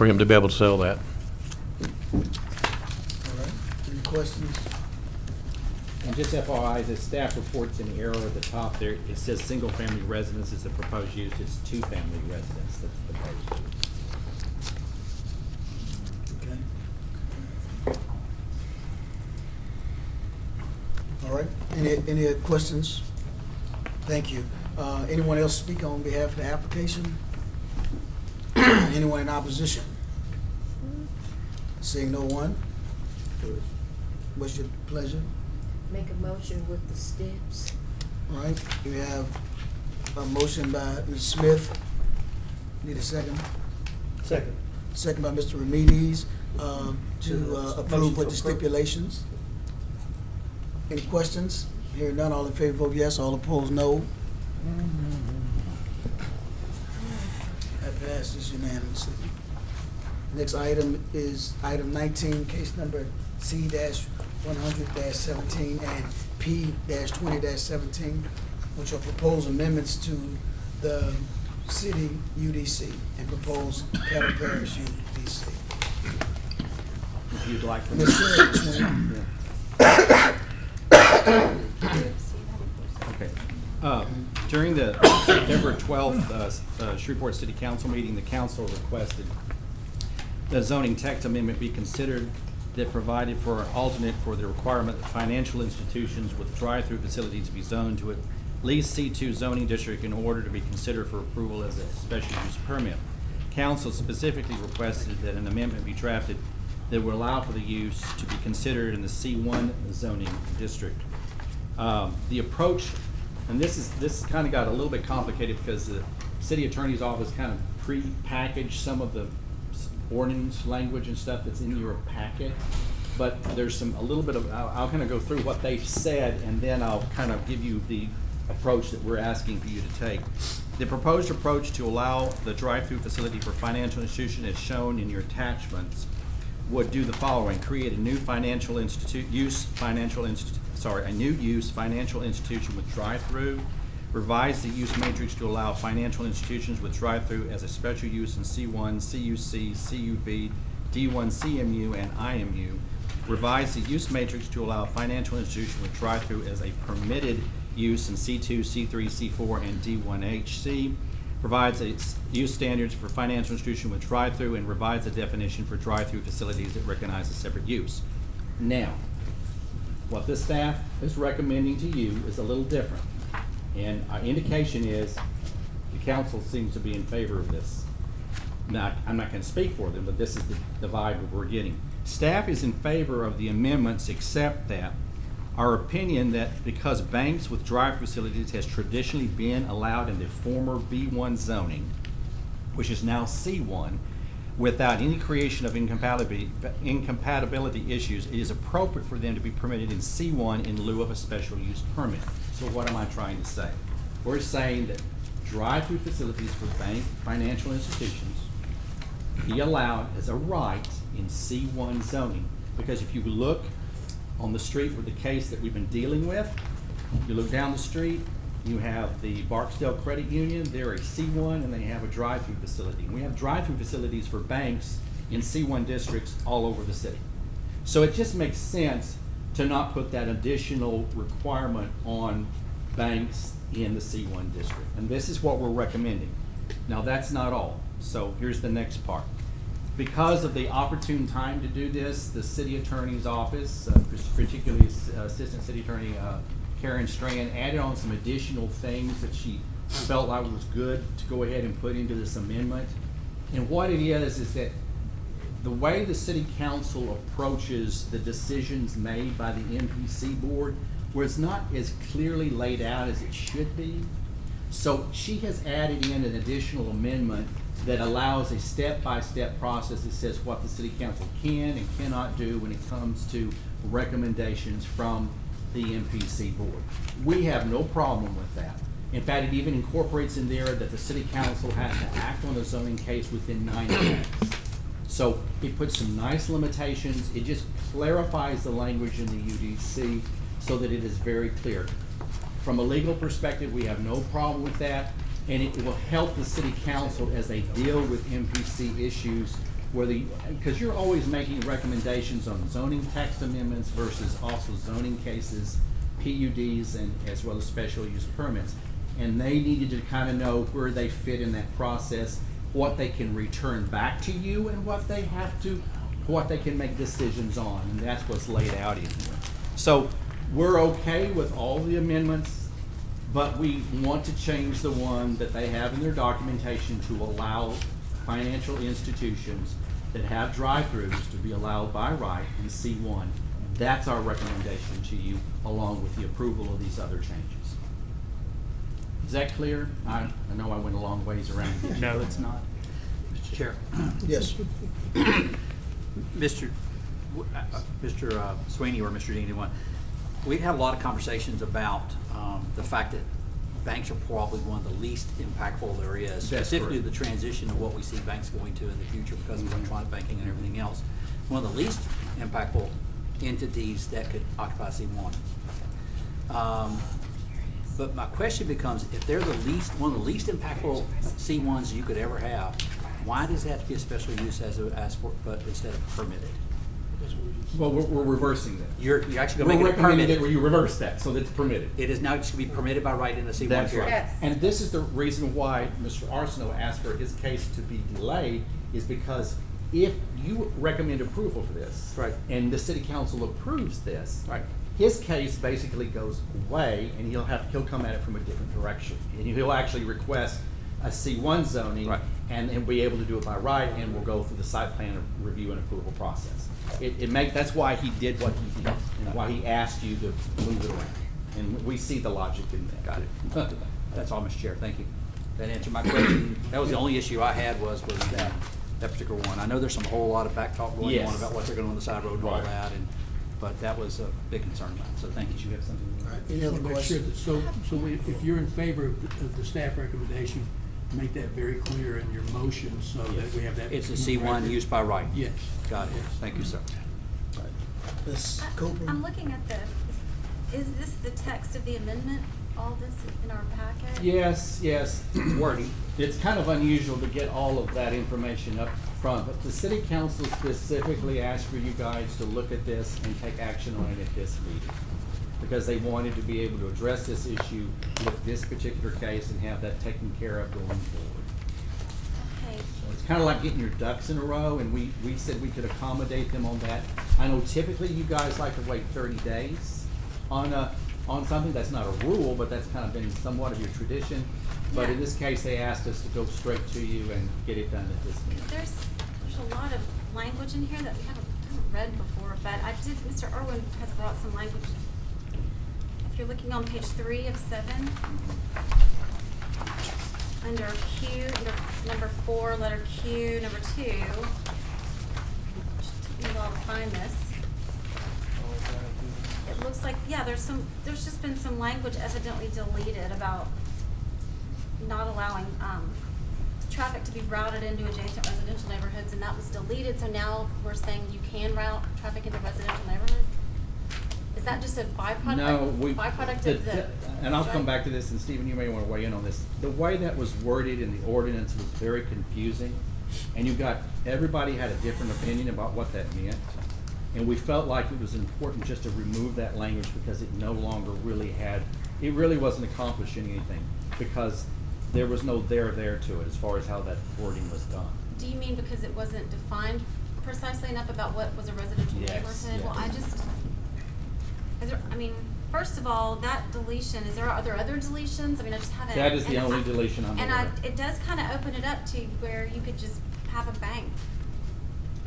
him to be able to sell that. All right, any questions? And just FYI, the staff reports an error at the top there. It says single-family residence is the proposed use. It's two-family residence that's proposed. Okay. All right, any questions? Thank you. Anyone else speak on behalf of the application? Anyone in opposition? Seeing no one? What's your pleasure? Make a motion with the steps. All right, we have a motion by Ms. Smith. Need a second? Second. Second by Mr. Remedies, to approve with the stipulations. Any questions? Hearing none, all in favor vote yes, all opposed no. That passes unanimously. Next item is item 19, case number C-100-17 and P-20-17, which are proposed amendments to the city UDC and proposed cattle parish UDC. If you'd like to. Okay. During the September 12th Shreveport City Council meeting, the council requested the zoning text amendment be considered that provided for an alternate for the requirement that financial institutions with drive-through facilities be zoned to at least C2 zoning district in order to be considered for approval as a special use permit. Council specifically requested that an amendment be drafted that would allow for the use to be considered in the C1 zoning district. The approach, and this kind of got a little bit complicated because the city attorney's office kind of pre-packaged some of the ordinance language and stuff that's in your packet, but there's a little bit of, I'll kind of go through what they've said, and then I'll kind of give you the approach that we're asking for you to take. The proposed approach to allow the drive-through facility for financial institution as shown in your attachments would do the following: create a new financial financial institution with drive-through, revise the use matrix to allow financial institutions with drive-through as a special use in C1, CUC, CUV, D1 CMU, and IMU, revise the use matrix to allow financial institution with drive-through as a permitted use in C2, C3, C4, and D1HC, provides use standards for financial institution with drive-through, and revides the definition for drive-through facilities that recognize a separate use. Now, what the staff is recommending to you is a little different, and our indication is the council seems to be in favor of this. Now, I'm not going to speak for them, but this is the vibe that we're getting. Staff is in favor of the amendments, except that our opinion that because banks with drive facilities has traditionally been allowed in the former B1 zoning, which is now C1, without any creation of incompatibility issues, it is appropriate for them to be permitted in C1 in lieu of a special use permit. So what am I trying to say? We're saying that drive-through facilities for bank financial institutions be allowed as a right in C1 zoning, because if you look on the street with the case that we've been dealing with, you look down the street, you have the Barksdale Credit Union, they're a C1 and they have a drive-through facility. And we have drive-through facilities for banks in C1 districts all over the city. So it just makes sense to not put that additional requirement on banks in the C1 district. And this is what we're recommending. Now that's not all. So here's the next part. Because of the opportune time to do this, the city attorney's office, particularly Assistant City Attorney Karen Strand, added on some additional things that she felt like was good to go ahead and put into this amendment. And what it is that the way the city council approaches the decisions made by the MPC board was not as clearly laid out as it should be. So she has added in an additional amendment that allows a step-by-step process that says what the city council can and cannot do when it comes to recommendations from the MPC board. We have no problem with that. In fact, it even incorporates in there that the city council has to act on a zoning case within 90 days. So it puts some nice limitations. It just clarifies the language in the UDC so that it is very clear. From a legal perspective, we have no problem with that, and it will help the city council as they deal with MPC issues, because you're always making recommendations on zoning text amendments versus also zoning cases, PUDs, and as well as special use permits. And they needed to kind of know where they fit in that process, what they can return back to you, and what they can make decisions on, and that's what's laid out in here. So we're okay with all the amendments, but we want to change the one that they have in their documentation to allow financial institutions that have drive-throughs to be allowed by right in C1. That's our recommendation to you, along with the approval of these other changes. Is that clear? I know I went a long ways around. No, it's not. Mr. Chair. Yes. Mr. Sweeney or Mr. Dean, anyone, we've had a lot of conversations about the fact that banks are probably one of the least impactful there is, specifically the transition of what we see banks going to in the future because of electronic banking and everything else. One of the least impactful entities that could occupy C1. But my question becomes, if they're one of the least impactful C1s you could ever have, why does it have to be a special use but instead of permitted? Well, we're reversing that. You're actually going to make it permitted. Where you reverse that, so that it's permitted. It is now just going to be permitted by right in the C1 That's period. right. Yes. And this is the reason why Mr. Arsenault asked for his case to be delayed, is because if you recommend approval for this, right, and the city council approves this, right, his case basically goes away, and he'll come at it from a different direction, and he'll actually request a C1 zoning, right, and be able to do it by right, and we'll go through the site plan review and approval process. That's why he did what he did, and why he asked you to move it around. And we see the logic in that. Got it. That's all, Mr. Chair. Thank you. That answered my question. That was the only issue I had was that particular one. I know there's a whole lot of back talk going on about what they're going to do on the side road and all that, and But that was a big concern of mine, so thank you. You have something? All right, any other Make sure questions? if you're in favor of the staff recommendation, make that very clear in your motion so that we have that. It's a in C1 record. used by right. Yes. Got it. Yes. Thank you, sir. Ms. Cooper? I'm looking at is this the text of the amendment, all this in our packet? Yes, wordy. It's kind of unusual to get all of that information up front, but the city council specifically asked for you guys to look at this and take action on it at this meeting, because they wanted to be able to address this issue with this particular case and have that taken care of going forward. Okay. So it's kind of like getting your ducks in a row, and we said we could accommodate them on that. I know typically you guys like to wait 30 days on something. That's not a rule, but that's kind of been somewhat of your tradition. But in this case, they asked us to go straight to you and get it done at this meeting. There's a lot of language in here that we haven't read before, but Mr. Irwin has brought some language. If you're looking on page 3 of 7, under Q, number 4, letter Q, number 2, which took me a while to find this. It looks like, yeah, there's just been some language evidently deleted about not allowing traffic to be routed into adjacent residential neighborhoods, and that was deleted, so now we're saying you can route traffic into residential neighborhoods? Is that just a byproduct? No, byproduct of the... And I'll come back to this, and Stephen, you may want to weigh in on this. The way that was worded in the ordinance was very confusing, and everybody had a different opinion about what that meant. And we felt like it was important just to remove that language because it no longer really wasn't accomplishing anything, because there was no there to it as far as how that wording was done. Do you mean because it wasn't defined precisely enough about what was a residential neighborhood? Well, first of all, that deletion, are there other deletions? I mean, I just haven't. That is the only deletion I'm aware of. It does kind of open it up to where you could just have a bank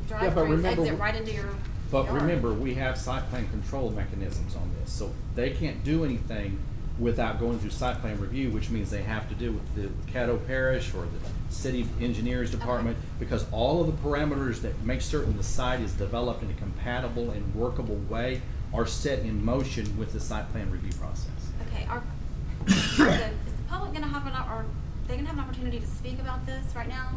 Yeah, drive but through, remember, exit right into your But yard. remember, we have site plan control mechanisms on this, so they can't do anything without going through site plan review, which means they have to do with the Caddo Parish or the city engineers department, because all of the parameters that make certain the site is developed in a compatible and workable way are set in motion with the site plan review process. Okay, is the public going to have are they going to have an opportunity to speak about this right now?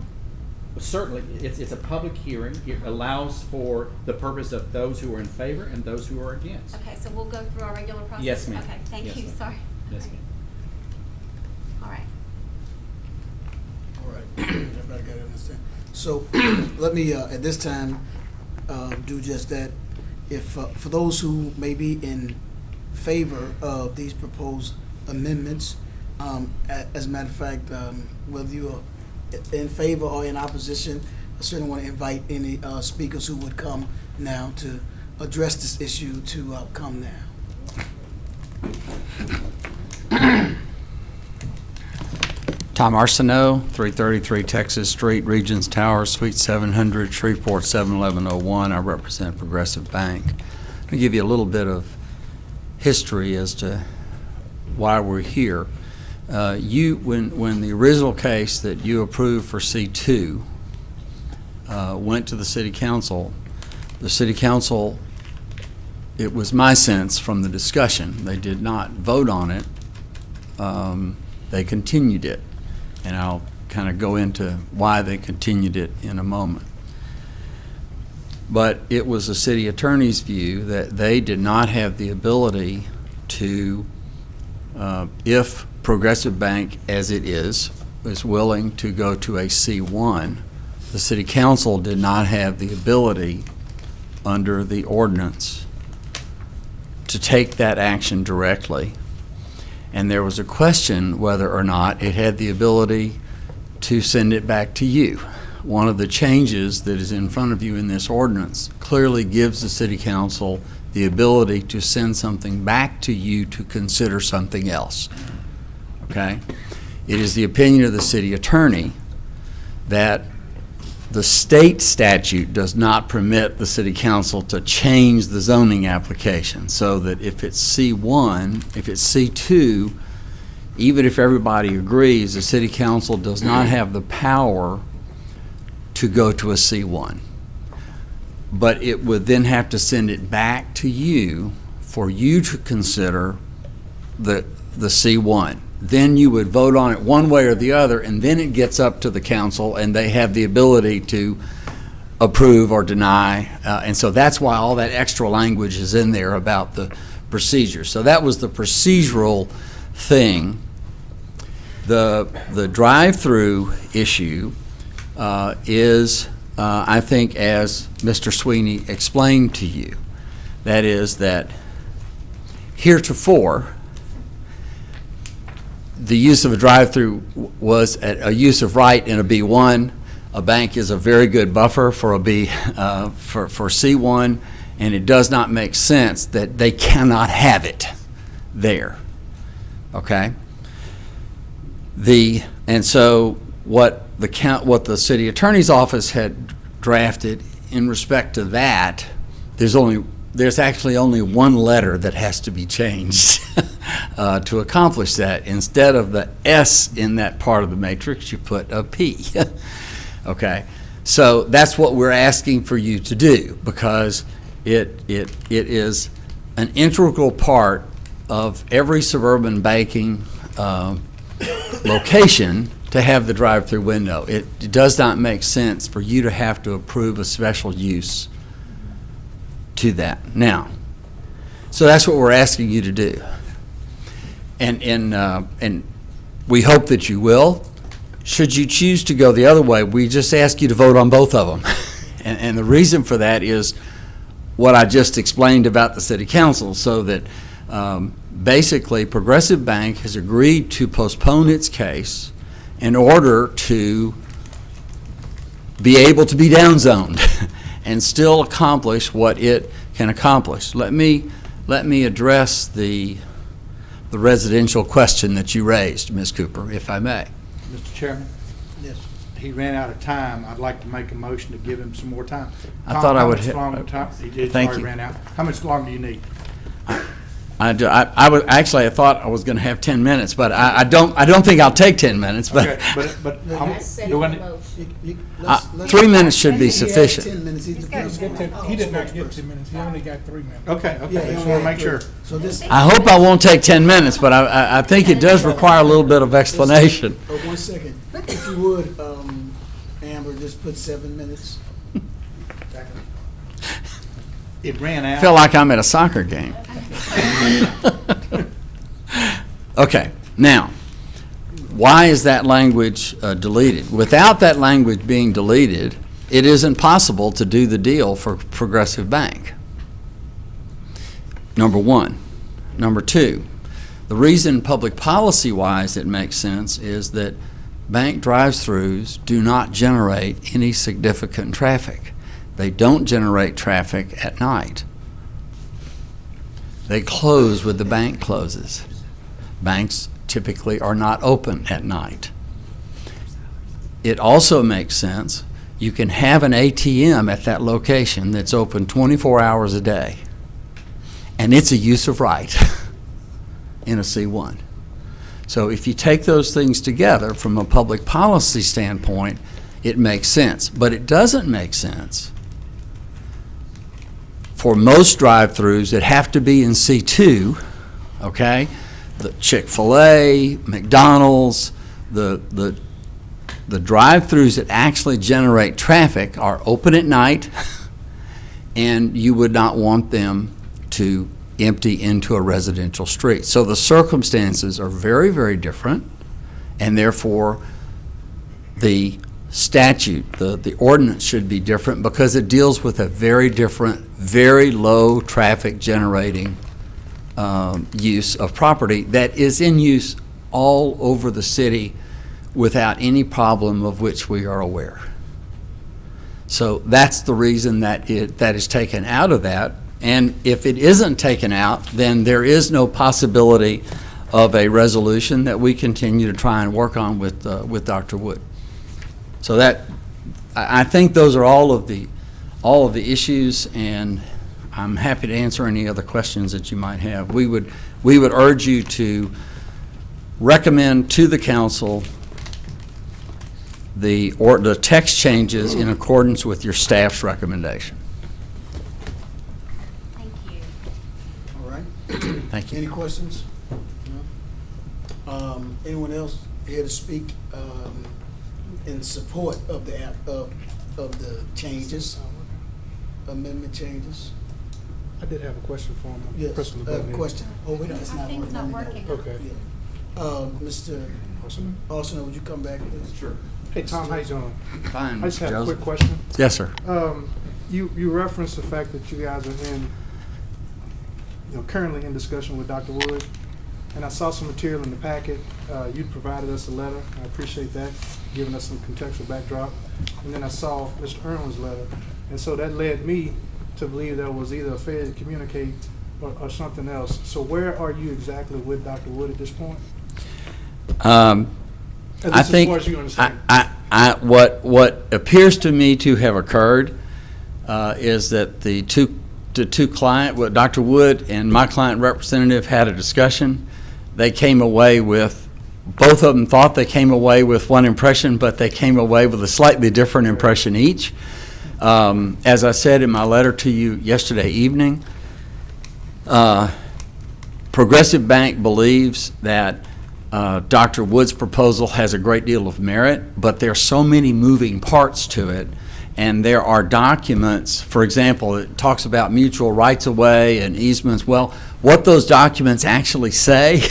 Certainly, it's a public hearing. It allows for the purpose of those who are in favor and those who are against. Okay, so we'll go through our regular process? Yes, ma'am. Okay, thank Yes, you, ma'am. sorry. Yes, ma'am. All right. All right, everybody got to understand. So let me, at this time, do just that. If, for those who may be in favor of these proposed amendments, as a matter of fact, whether you are in favor or in opposition, I certainly want to invite any speakers who would come now to address this issue to come now. Tom Arsenault, 333 Texas Street, Regions Tower, Suite 700, Shreveport 71101. I represent Progressive Bank. I'll give you a little bit of history as to why we're here. When the original case that you approved for C2 went to the City Council, it was my sense from the discussion, they did not vote on it, they continued it. And I'll kind of go into why they continued it in a moment. But it was the city attorney's view that they did not have the ability to, if Progressive Bank, as it is willing to go to a C1, the City Council did not have the ability under the ordinance to take that action directly. And there was a question whether or not it had the ability to send it back to you. One of the changes that is in front of you in this ordinance clearly gives the City Council the ability to send something back to you to consider something else. Okay? It is the opinion of the city attorney that the state statute does not permit the City Council to change the zoning application, so that if it's C1, if it's C2, even if everybody agrees, the City Council does not have the power to go to a C1. but it would then have to send it back to you for you to consider the C1. Then you would vote on it one way or the other, and then it gets up to the council, and they have the ability to approve or deny. And so that's why all that extra language is in there about the procedure. So that was the procedural thing. The drive-through issue is, I think, as Mr. Sweeney explained to you, that is that heretofore, the use of a drive-through was a use of right in a B1. A bank is a very good buffer for a for C1, and it does not make sense that they cannot have it there. Okay. And so what the city attorney's office had drafted in respect to that, there's actually only one letter that has to be changed to accomplish that. Instead of the S in that part of the matrix, you put a P. Okay, so that's what we're asking for you to do, because it is an integral part of every suburban banking location to have the drive-through window. It does not make sense for you to have to approve a special use to that. Now, so that's what we're asking you to do, and we hope that you will. Should you choose to go the other way, we just ask you to vote on both of them. And the reason for that is what I just explained about the city council, so that basically Progressive Bank has agreed to postpone its case in order to be able to be downzoned and still accomplish what it can accomplish. Let me address the residential question that you raised, Ms. Cooper, if I may. Mr. Chairman? Yes. He ran out of time. I'd like to make a motion to give him some more time. I thought I would How much longer time? He did, Thank already you. ran out. How much longer do you need? I thought I was going to have 10 minutes, but I don't think I'll take 10 minutes. But Okay, but I second the motion. 3 minutes should be He had sufficient. 10 minutes. He's the principal. He did not get 10 minutes. He only got 3 minutes. Okay, Yeah, okay. he Just only want to had make three. sure. So this. I hope I won't take 10 minutes, but I think it does require a little bit of explanation. 1 second. If you would, Amber, just put 7 minutes. It ran out. I feel like I'm at a soccer game. Okay, now, why is that language deleted? Without that language being deleted, it isn't possible to do the deal for Progressive Bank. Number one. Number two, the reason public policy-wise it makes sense is that bank drive-throughs do not generate any significant traffic. They don't generate traffic at night. They close when the bank closes. Banks typically are not open at night. It also makes sense, you can have an ATM at that location that's open 24 hours a day, and it's a use of right in a C1. So if you take those things together from a public policy standpoint, it makes sense. But it doesn't make sense for most drive-throughs that have to be in C2, okay? The Chick-fil-A, McDonald's, the drive-throughs that actually generate traffic are open at night, and you would not want them to empty into a residential street. So the circumstances are very, very different, and therefore the statute, the ordinance should be different because it deals with a very different, very low traffic generating use of property that is in use all over the city without any problem of which we are aware. So that's the reason that that is taken out of that. And if it isn't taken out, then there is no possibility of a resolution that we continue to try and work on with Dr. Wood. So that, I think those are all of the issues, and I'm happy to answer any other questions that you might have. We would urge you to recommend to the council the text changes in accordance with your staff's recommendation. Thank you. Any questions? No? Anyone else here to speak in support of the of the changes, amendment changes? I did have a question for him. Yes, Person above me. question. Oh, wait, it's not Thing's working. not working. Okay. Mr. Awesome. Austin, would you come back, please? Sure. Hey, Tom, how you doing? Fine, I just Mr. have a Joseph. quick question. Yes, sir. You referenced the fact that you guys are currently in discussion with Dr. Wood, and I saw some material in the packet. You provided us a letter. I appreciate that, giving us some contextual backdrop. And then I saw Mr. Irwin's letter, and so that led me to believe there was either a failure to communicate or something else. So where are you exactly with Dr. Wood at this point? I think as far as you understand. what appears to me to have occurred is that the two client, what Dr. Wood and my client representative had a discussion. They came away with, both of them thought they came away with one impression, but they came away with a slightly different impression each. As I said in my letter to you yesterday evening, Progressive Bank believes that Dr. Wood's proposal has a great deal of merit, but there are so many moving parts to it, and there are documents, for example, it talks about mutual rights-of-way and easements. Well, what those documents actually say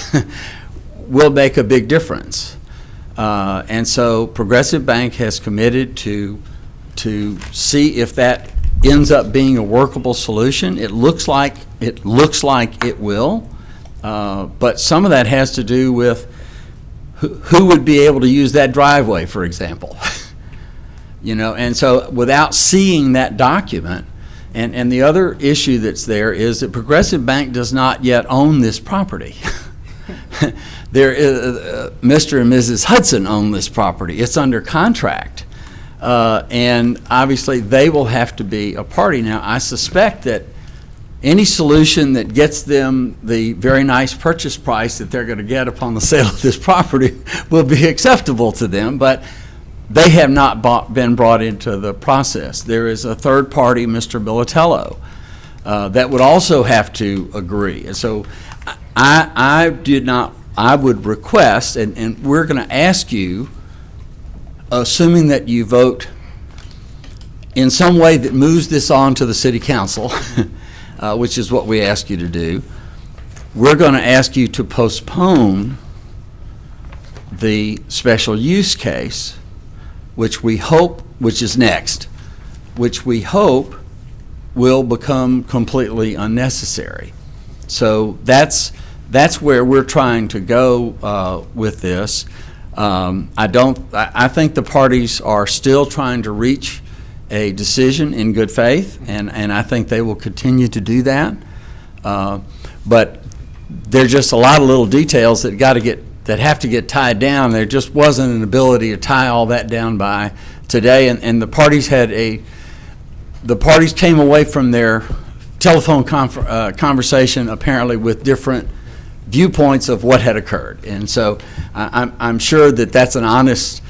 will make a big difference. And so Progressive Bank has committed to see if that ends up being a workable solution. It looks like it will. But some of that has to do with who would be able to use that driveway, for example. And so without seeing that document, and the other issue that's there is that Progressive Bank does not yet own this property. There is, Mr. and Mrs. Hudson own this property. It's under contract. And obviously they will have to be a party. Now, I suspect that any solution that gets them the very nice purchase price that they're going to get upon the sale of this property will be acceptable to them, but they have not been brought into the process. There is a third party, Mr. Militello, that would also have to agree. And so I would request, and we're going to ask you, assuming that you vote in some way that moves this on to the city council, which is what we ask you to do, we're going to ask you to postpone the special use case, which is next, which we hope will become completely unnecessary. So that's where we're trying to go with this. I think the parties are still trying to reach a decision in good faith, and I think they will continue to do that. But there are just a lot of little details that have to get tied down. There just wasn't an ability to tie all that down by today, and the parties came away from their telephone conversation apparently with different viewpoints of what had occurred. And so I'm sure that that's an honest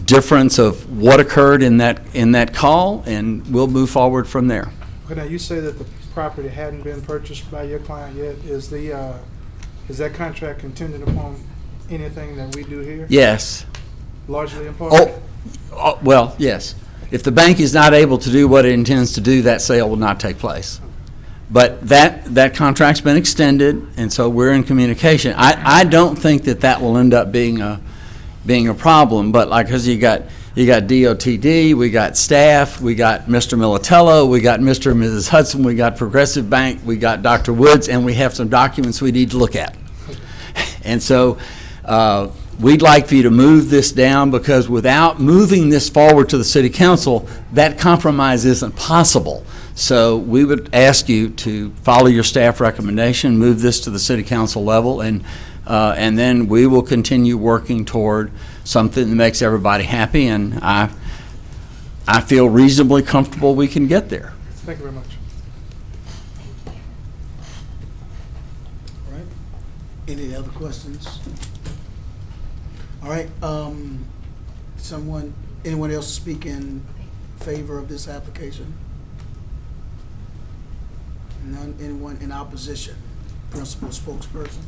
difference of what occurred in that call, and we'll move forward from there. Okay, now you say that the property hadn't been purchased by your client yet. Is that contract contingent upon anything that we do here? Yes. Largely in part? Well, yes. If the bank is not able to do what it intends to do, that sale will not take place. But that contract's been extended, and so we're in communication. I don't think that will end up being a problem, but because you got DOTD, we got staff, we got Mr. Militello, we got Mr. and Mrs. Hudson, we got Progressive Bank, we got Dr. Woods, and we have some documents we need to look at. And so we'd like for you to move this down, because without moving this forward to the City Council, that compromise isn't possible. So we would ask you to follow your staff recommendation, move this to the City Council level, and then we will continue working toward something that makes everybody happy, and I feel reasonably comfortable we can get there. Thank you very much. All right. Any other questions? All right. Anyone else speak in favor of this application? None, anyone in opposition? Principal spokesperson?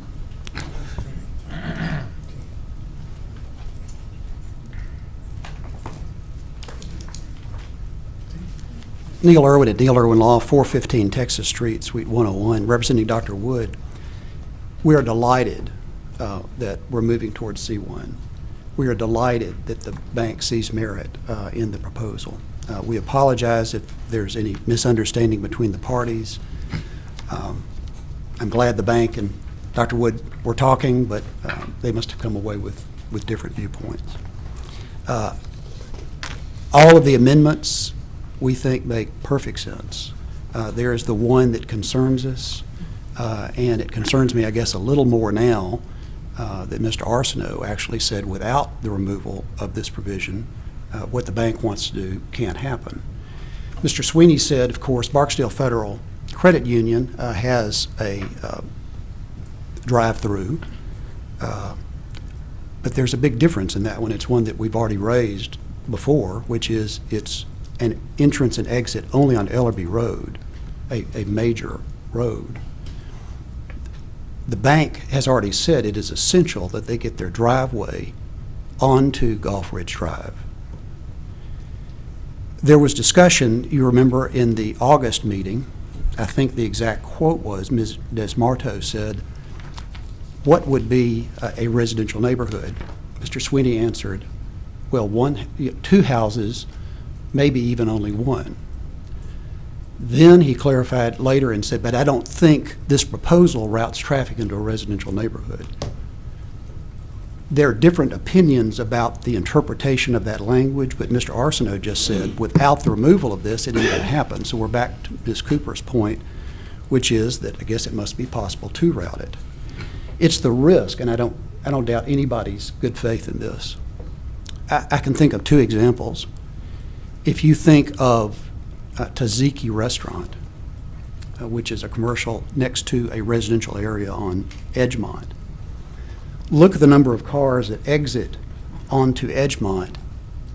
Neil Irwin at Neil Irwin Law, 415 Texas Street, Suite 101, representing Dr. Wood. We are delighted that we're moving towards C1. We are delighted that the bank sees merit in the proposal. We apologize if there's any misunderstanding between the parties. I'm glad the bank and Dr. Wood were talking, but they must have come away with different viewpoints. All of the amendments we think make perfect sense. There is the one that concerns us, and it concerns me, I guess, a little more now that Mr. Arsenault actually said without the removal of this provision, what the bank wants to do can't happen. Mr. Sweeney said, of course, Barksdale Federal Credit Union has a drive-through, but there's a big difference in that one. It's one that we've already raised before, which is it's an entrance and exit only on Ellerby Road, a major road. The bank has already said it is essential that they get their driveway onto Gulf Ridge Drive. There was discussion, you remember, in the August meeting. I think the exact quote was, Ms. Desmarteau said, what would be a residential neighborhood? Mr. Sweeney answered, well, two houses, maybe even only one. Then he clarified later and said, but I don't think this proposal routes traffic into a residential neighborhood. There are different opinions about the interpretation of that language, but Mr. Arsenault just said, without the removal of this, it ain't going to happen. So we're back to Ms. Cooper's point, which is that I guess it must be possible to route it. It's the risk, and I don't doubt anybody's good faith in this. I can think of two examples. If you think of Tzatziki Restaurant, which is a commercial next to a residential area on Edgemont, look at the number of cars that exit onto Edgemont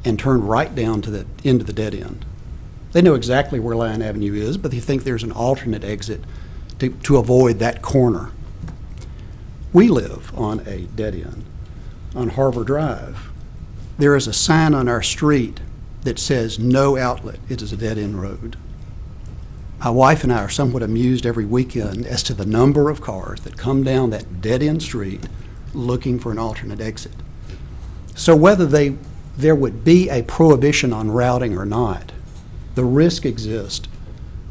and turn right down to the end of the dead end. They know exactly where Lyon Avenue is, but they think there's an alternate exit to avoid that corner. We live on a dead end on Harbor Drive. There is a sign on our street that says no outlet. It is a dead end road. My wife and I are somewhat amused every weekend as to the number of cars that come down that dead end street looking for an alternate exit. So whether there would be a prohibition on routing or not, the risk exists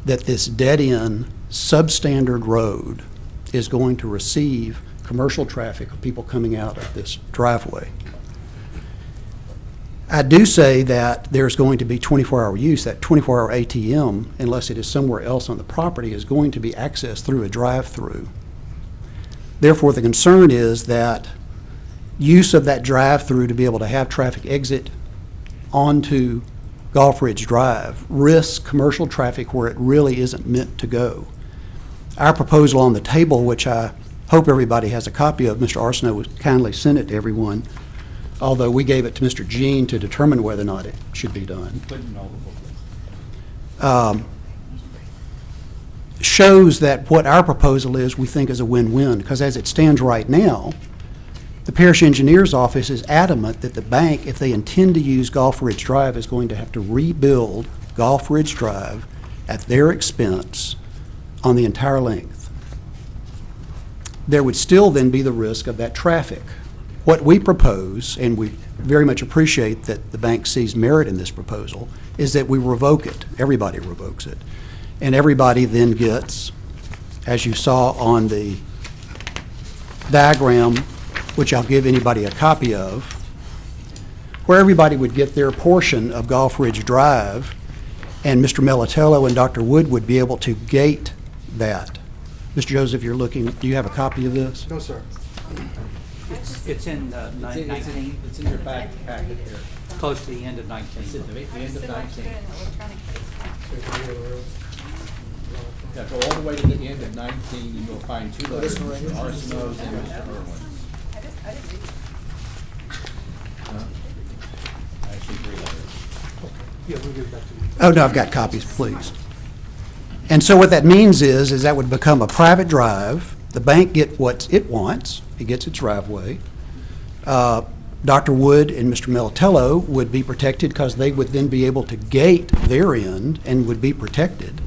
that this dead end substandard road is going to receive commercial traffic of people coming out of this driveway. I do say that there's going to be 24-hour use. That 24-hour ATM, unless it is somewhere else on the property, is going to be accessed through a drive-through. Therefore, the concern is that use of that drive-through to be able to have traffic exit onto Gulf Ridge Drive risks commercial traffic where it really isn't meant to go. Our proposal on the table, which I hope everybody has a copy of, Mr. Arsenault kindly sent it to everyone, although we gave it to Mr. Jean to determine whether or not it should be done, shows that what our proposal is, we think, is a win-win, because as it stands right now, the parish engineer's office is adamant that the bank, if they intend to use Gulf Ridge Drive, is going to have to rebuild Gulf Ridge Drive at their expense on the entire length. There would still then be the risk of that traffic. What we propose, and we very much appreciate that the bank sees merit in this proposal, is that we revoke it. Everybody revokes it. And everybody then gets, as you saw on the diagram, which I'll give anybody a copy of, where everybody would get their portion of Gulf Ridge Drive, and Mr. Melitello and Dr. Wood would be able to gate that. Mr. Joseph, you're looking, do you have a copy of this? No, sir. It's in 19. It's in your back packet here. Close to the end of 19. It's at the end of 19. Yeah, go all the way to the end of 19, and you'll find two letters, Mr. Arsenault's and Mr. Irwin's. Actually, 3 letters. Yeah, we'll give it back to you. Oh, no, I've got copies, please. And so what that means is that would become a private drive. The bank get what it wants. It gets its driveway. Dr. Wood and Mr. Melatello would be protected because they would then be able to gate their end and would be protected.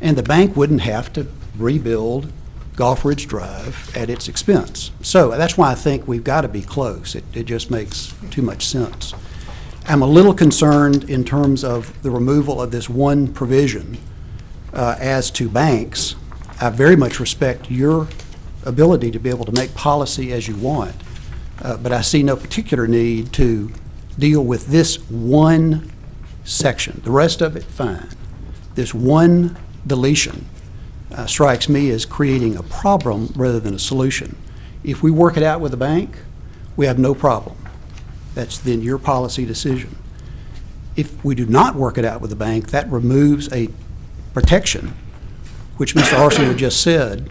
And the bank wouldn't have to rebuild Gulf Ridge Drive at its expense. So that's why I think we've got to be close. It just makes too much sense. I'm a little concerned in terms of the removal of this one provision as to banks. I very much respect your ability to be able to make policy as you want, but I see no particular need to deal with this one section. The rest of it, fine. This one deletion strikes me as creating a problem rather than a solution. If we work it out with the bank, we have no problem. That's then your policy decision. If we do not work it out with the bank, that removes a protection, which Mr. Arsenault just said,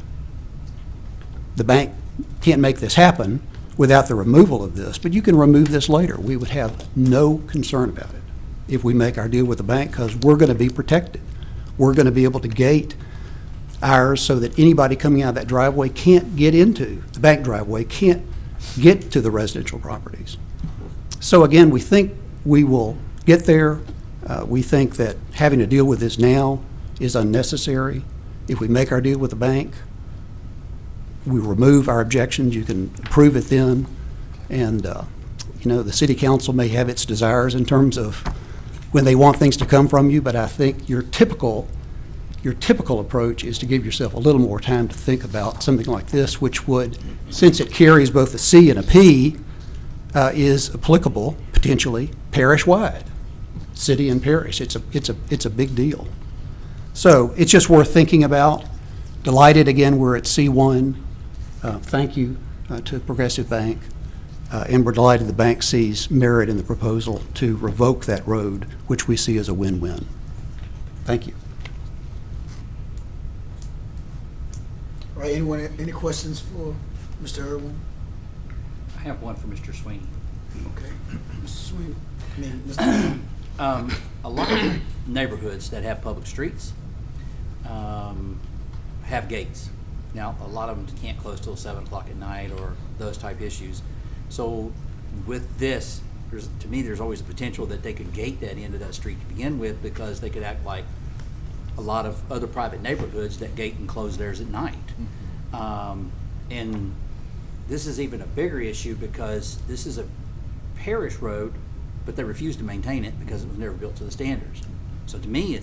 the bank can't make this happen without the removal of this, but you can remove this later. We would have no concern about it if we make our deal with the bank because we're going to be protected. We're going to be able to gate ours so that anybody coming out of that driveway can't get into, the bank driveway can't get to the residential properties. So again, we think we will get there. We think that having to deal with this now is unnecessary. If we make our deal with the bank, we remove our objections. You can approve it then. And, the city council may have its desires in terms of when they want things to come from you, but I think your typical approach is to give yourself a little more time to think about something like this, which would, since it carries both a C and a P, is applicable potentially parish-wide, city and parish. It's a big deal. So it's just worth thinking about. Delighted again we're at C1. Thank you to Progressive Bank. And we're delighted the bank sees merit in the proposal to revoke that road, which we see as a win-win. Thank you. All right, anyone, any questions for Mr. Irwin? I have one for Mr. Sweeney. Okay, Mr. Sweeney, Mr. A lot of neighborhoods that have public streets have gates. Now, a lot of them can't close till 7 o'clock at night or those type issues. So with this, to me, there's always a potential that they could gate that end of that street to begin with because they could act like a lot of other private neighborhoods that gate and close theirs at night. And this is even a bigger issue because this is a parish road, but they refuse to maintain it because it was never built to the standards. So to me,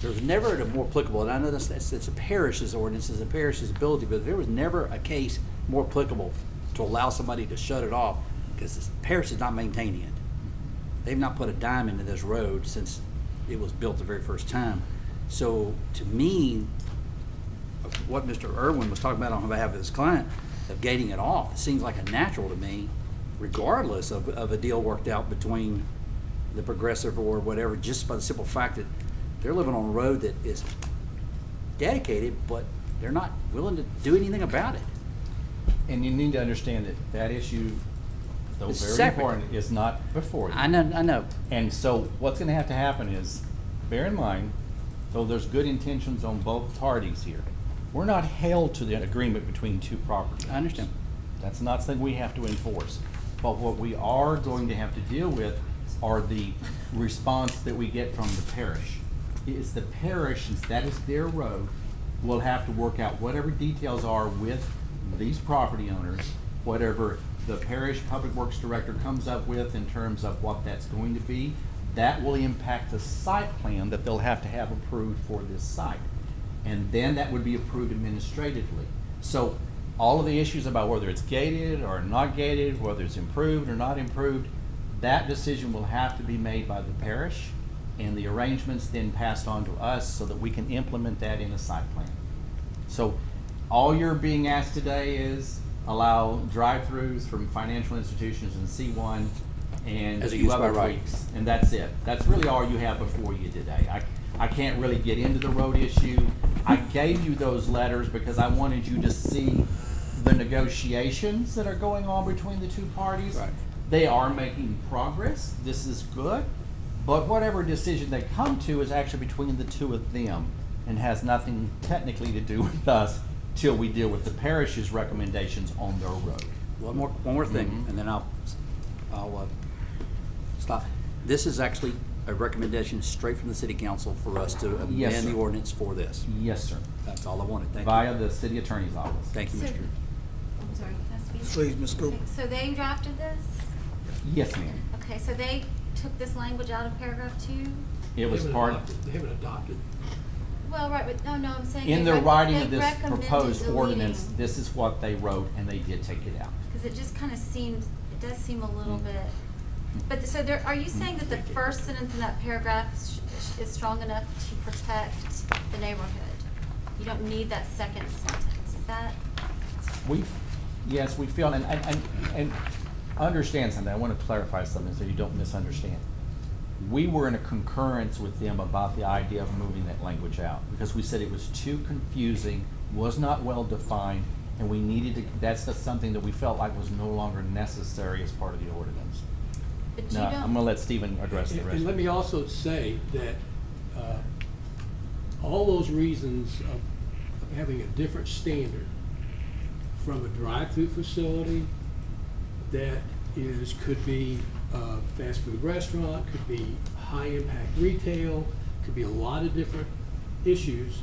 there's never a more applicable, and I know it's a parish's ordinance, it's a parish's ability, but there was never a case more applicable to allow somebody to shut it off because the parish is not maintaining it. They've not put a dime into this road since it was built the very first time. So to me, what Mr. Irwin was talking about on behalf of his client, of gating it off, it seems like a natural to me, regardless of a deal worked out between the Progressive or whatever, just by the simple fact that they're living on a road that is dedicated, but they're not willing to do anything about it. And you need to understand that issue, though It's very separate. important, is not before you. I know. And so what's going to have to happen is, bear in mind, though there's good intentions on both parties here, we're not held to the agreement between two properties. I understand. That's not something we have to enforce. But what we are going to have to deal with are the response that we get from the parish. It's the parish, since that is their road, will have to work out whatever details are with these property owners, whatever the parish public works director comes up with in terms of what that's going to be. That will impact the site plan that they'll have to have approved for this site. And then that would be approved administratively. So all of the issues about whether it's gated or not gated, whether it's improved or not improved, that decision will have to be made by the parish, and the arrangements then passed on to us so that we can implement that in a site plan. So all you're being asked today is allow drive-throughs from financial institutions in C1 and As a a use few by other right. tweaks, and that's it. That's really all you have before you today. I can't really get into the road issue. I gave you those letters because I wanted you to see the negotiations that are going on between the two parties. Right. They are making progress. This is good. But whatever decision they come to is actually between the two of them. and has nothing technically to do with us till we deal with the parish's recommendations on their road. One more thing, Mhm. and then I'll stop. This is actually a recommendation straight from the city council for us to Yes, amend the sir. ordinance for this. Yes, sir. That's all I wanted. Thank you. Via the city attorney's office. Thank you, So- Mr. I'm sorry, can I speak? Please, Ms. Cooper. Okay, so they drafted this? Yes, ma'am. Okay, so they took this language out of paragraph 2? It was part, They haven't adopted. Well, right, but no, I'm saying. in they the writing they of this recommended proposed deleting, ordinance, this is what they wrote, and they did take it out. Because it just kind of seems, it does seem a little bit, but so there, are you saying that the first sentence in that paragraph is strong enough to protect the neighborhood? You don't need that second sentence, is that? Yes, we feel, and understand something, I want to clarify something so you don't misunderstand. We were in a concurrence with them about the idea of moving that language out, because we said it was too confusing, was not well defined, and we needed to, that's just something that we felt like was no longer necessary as part of the ordinance. But you Now, don't. I'm gonna let Stephen address the rest. And let me also say that all those reasons of having a different standard from a drive-through facility that could be a fast food restaurant, could be high-impact retail, could be a lot of different issues,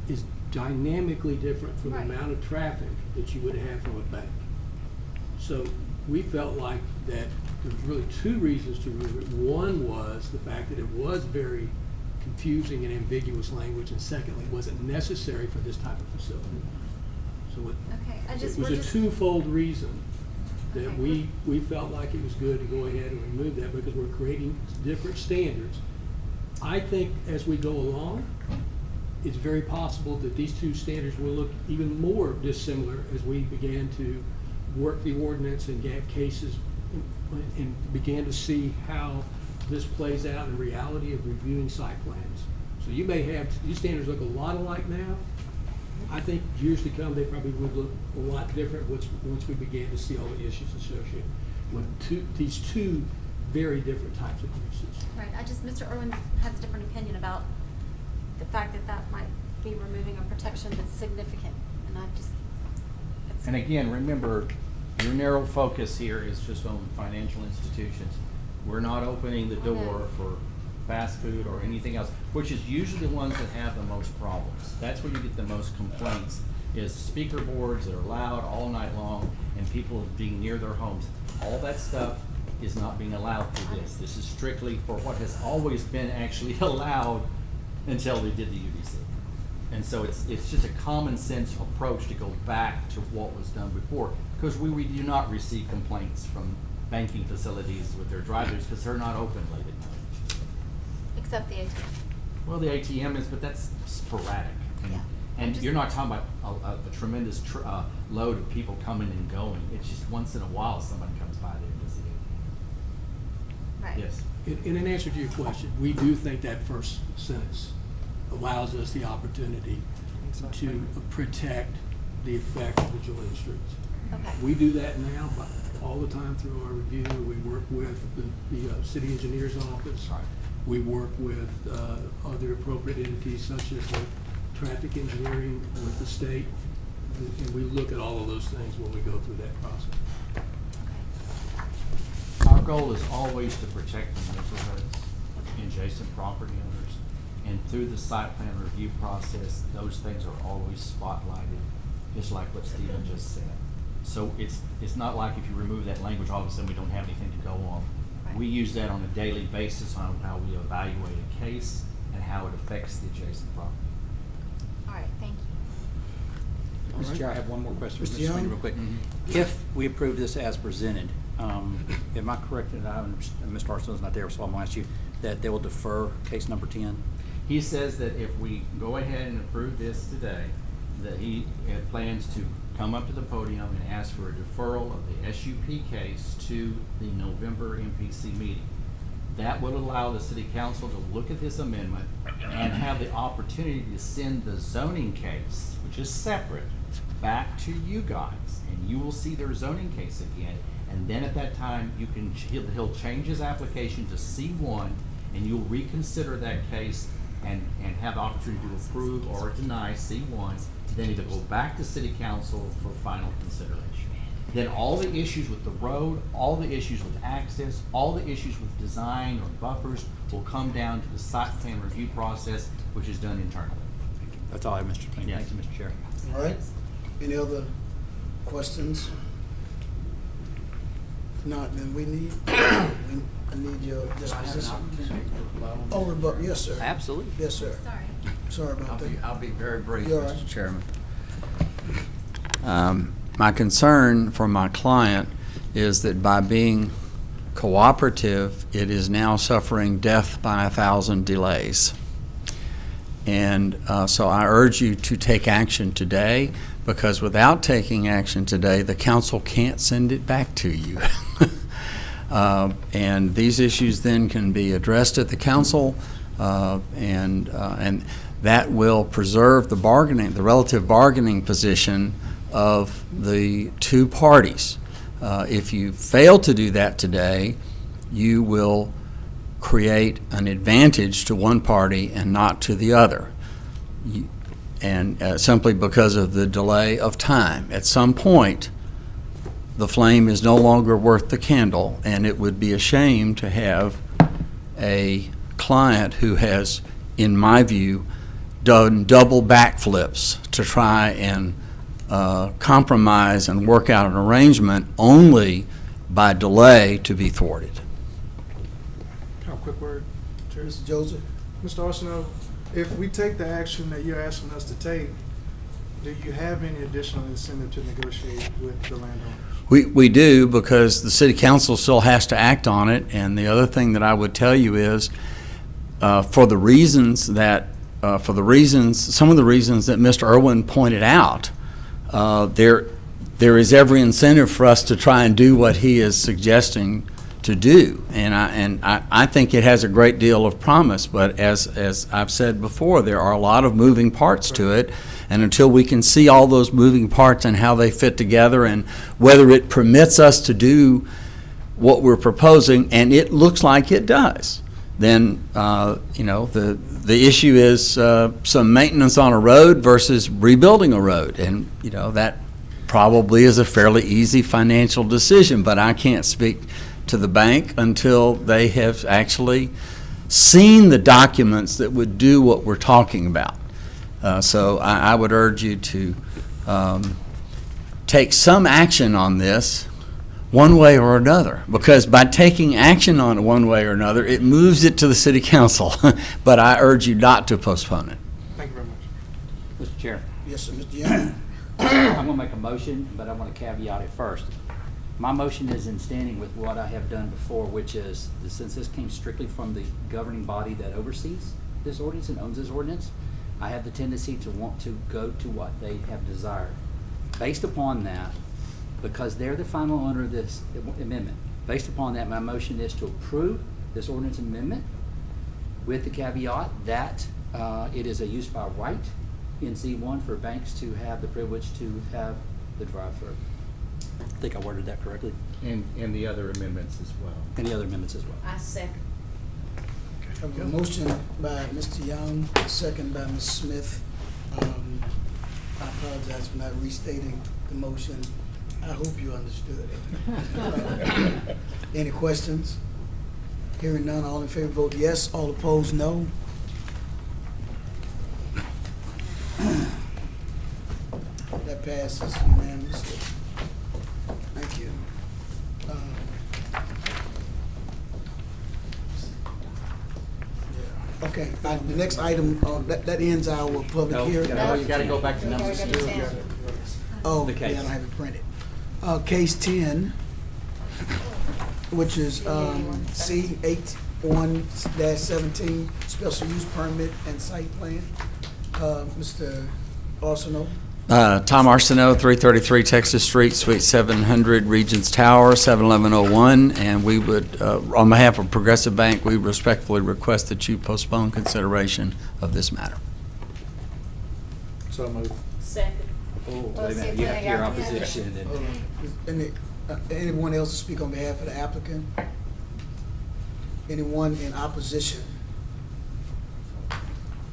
is dynamically different from the Right. amount of traffic that you would have from a bank. So we felt like that there was really two reasons to remove it. One was the fact that it was very confusing and ambiguous language, and secondly, was it necessary for this type of facility? So Okay, I just, it was we're a just. twofold reason that Okay. we felt like it was good to go ahead and remove that because we're creating different standards. I think as we go along, it's very possible that these two standards will look even more dissimilar as we began to work the ordinance and get cases and began to see how this plays out in reality of reviewing site plans. So you may have, these standards look a lot alike now. I think years to come, they probably would look a lot different once we began to see all the issues associated with these two very different types of uses. Right, Mr. Irwin has a different opinion about the fact that that might be removing a protection that's significant, and it's. And again, remember, your narrow focus here is just on financial institutions. We're not opening the door for fast food or anything else, which is usually the ones that have the most problems. That's where you get the most complaints, is speaker boards that are loud all night long and people being near their homes. All that stuff is not being allowed through this. This is strictly for what has always been actually allowed until they did the UDC. And so it's just a common sense approach to go back to what was done before, because we do not receive complaints from banking facilities with their drive-throughs because they're not open late at night. Except the ATM. Well, the ATM is, but that's sporadic. And you're not talking about a tremendous load of people coming and going. It's just once in a while someone comes by there and does the ATM. Right. Yes. In an answer to your question, we do think that first sentence allows us the opportunity to protect the effect of the joining streets. Okay. We do that now all the time through our review. We work with the city engineer's office. Right. We work with other appropriate entities such as the traffic engineering with the state. And we look at all of those things when we go through that process. Our goal is always to protect the neighborhoods, adjacent property owners, and through the site plan review process, those things are always spotlighted, just like what Stephen just said. So it's not like if you remove that language, all of a sudden we don't have anything to go on. Right. We use that on a daily basis on how we evaluate a case and how it affects the adjacent property. All right, thank you. Mr. Chair, I have one more question, Mr. Mr. Young? Sweeney, real quick. If we approve this as presented, am I correct, and Mr. Arsenault's not there, so I'm going to ask you, that they will defer case number 10? He says that if we go ahead and approve this today, that he plans to come up to the podium and ask for a deferral of the SUP case to the November MPC meeting. That will allow the city council to look at this amendment and have the opportunity to send the zoning case, which is separate, back to you guys, and you will see their zoning case again. And then at that time, he'll change his application to C1, and you'll reconsider that case and have the opportunity to approve or deny C1, then it'll go back to city council for final consideration. Then all the issues with the road, all the issues with access, all the issues with design or buffers will come down to the site plan review process, which is done internally. That's all I have, Mr. Thank you, Mr. Chair. All right. Any other questions? If not, then we need, I need your disposition. Oh, rebut, yes, sir. Absolutely. Yes, sir. Sorry about that. I'll be very brief, You're all right. Mr. Chairman. My concern for my client is that by being cooperative, it is now suffering death by 1,000 delays. And so I urge you to take action today, because without taking action today, the council can't send it back to you. And these issues then can be addressed at the council, and that will preserve the relative bargaining position of the two parties. If you fail to do that today, you will create an advantage to one party and not to the other, and simply because of the delay of time. At some point, the flame is no longer worth the candle, and it would be a shame to have a client who has, in my view, done double backflips to try and compromise and work out an arrangement only by delay to be thwarted. Kind of a quick word, Chair. Mr. Joseph? Mr. Arsenault, if we take the action that you're asking us to take, do you have any additional incentive to negotiate with the landowner? We do, because the city council still has to act on it. And the other thing that I would tell you is, some of the reasons that Mr. Irwin pointed out, there is every incentive for us to try and do what he is suggesting to do. And I think it has a great deal of promise, but as I've said before, there are a lot of moving parts to it. And until we can see all those moving parts and how they fit together and whether it permits us to do what we're proposing, and it looks like it does, then the issue is some maintenance on a road versus rebuilding a road. And that probably is a fairly easy financial decision, but I can't speak to the bank until they have actually seen the documents that would do what we're talking about. So I would urge you to take some action on this one way or another, because by taking action on it one way or another, it moves it to the city council. But I urge you not to postpone it. Thank you very much. Mr. Chair. Yes, sir. Mr. Young? I'm going to make a motion, but I want to caveat it first. My motion is in standing with what I have done before, which is, since this came strictly from the governing body that oversees this ordinance and owns this ordinance, I have the tendency to want to go to what they have desired. Based upon that, because they're the final owner of this amendment, based upon that, my motion is to approve this ordinance amendment with the caveat that it is a use by right in C1 for banks to have the privilege to have the drive-through. I think I worded that correctly. And the other amendments as well. And the other amendments as well. I second. I have a motion by Mr. Young, a second by Ms. Smith. I apologize for not restating the motion. I hope you understood it. Any questions? Hearing none, all in favor vote yes, all opposed no. That passes unanimously. Thank you. Okay, the next item, that ends our public hearing. No, you got to go back to number 2. Oh, The case. yeah, I don't have it printed. Case 10, which is C81-17, special use permit and site plan. Mr. Arsenault? Tom Arsenault, 333 Texas Street, Suite 700, Regents Tower, 71101. And we would, on behalf of Progressive Bank, we respectfully request that you postpone consideration of this matter. So moved. Second. Oh, wait a minute, you have to hear opposition. And Anyone else to speak on behalf of the applicant? Anyone in opposition?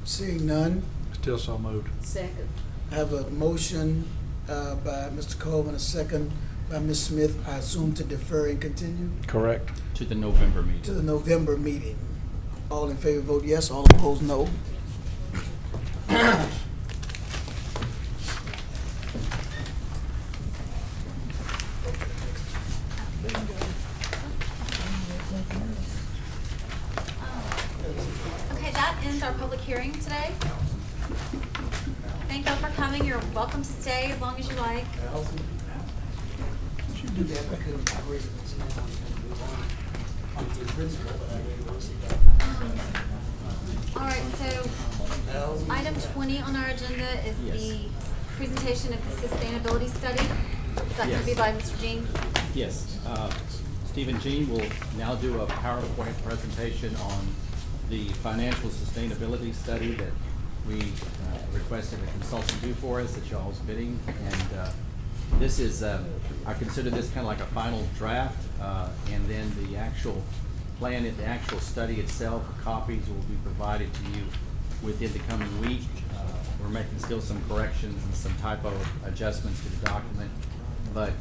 Seeing none, Still so moved. Second. I have a motion by Mr. Colvin, a second by Ms. Smith, I assume to defer and continue Correct. To the November meeting. to the November meeting. All in favor vote yes, all opposed no. Okay, that ends our public hearing today. Thank you all for coming. You're welcome to stay as long as you like. Should do that because I read it. All right, so item 20 on our agenda is the presentation of the sustainability study. Is that going to be Yes. by Mr. Jean? Yes, Stephen Jean will now do a PowerPoint presentation on the financial sustainability study that we requested a consultant do for us at y'all's bidding. And this is, I consider this kind of like a final draft, and then the actual plan, the actual study itself, copies will be provided to you within the coming week. We're making still some corrections and some typo adjustments to the document. But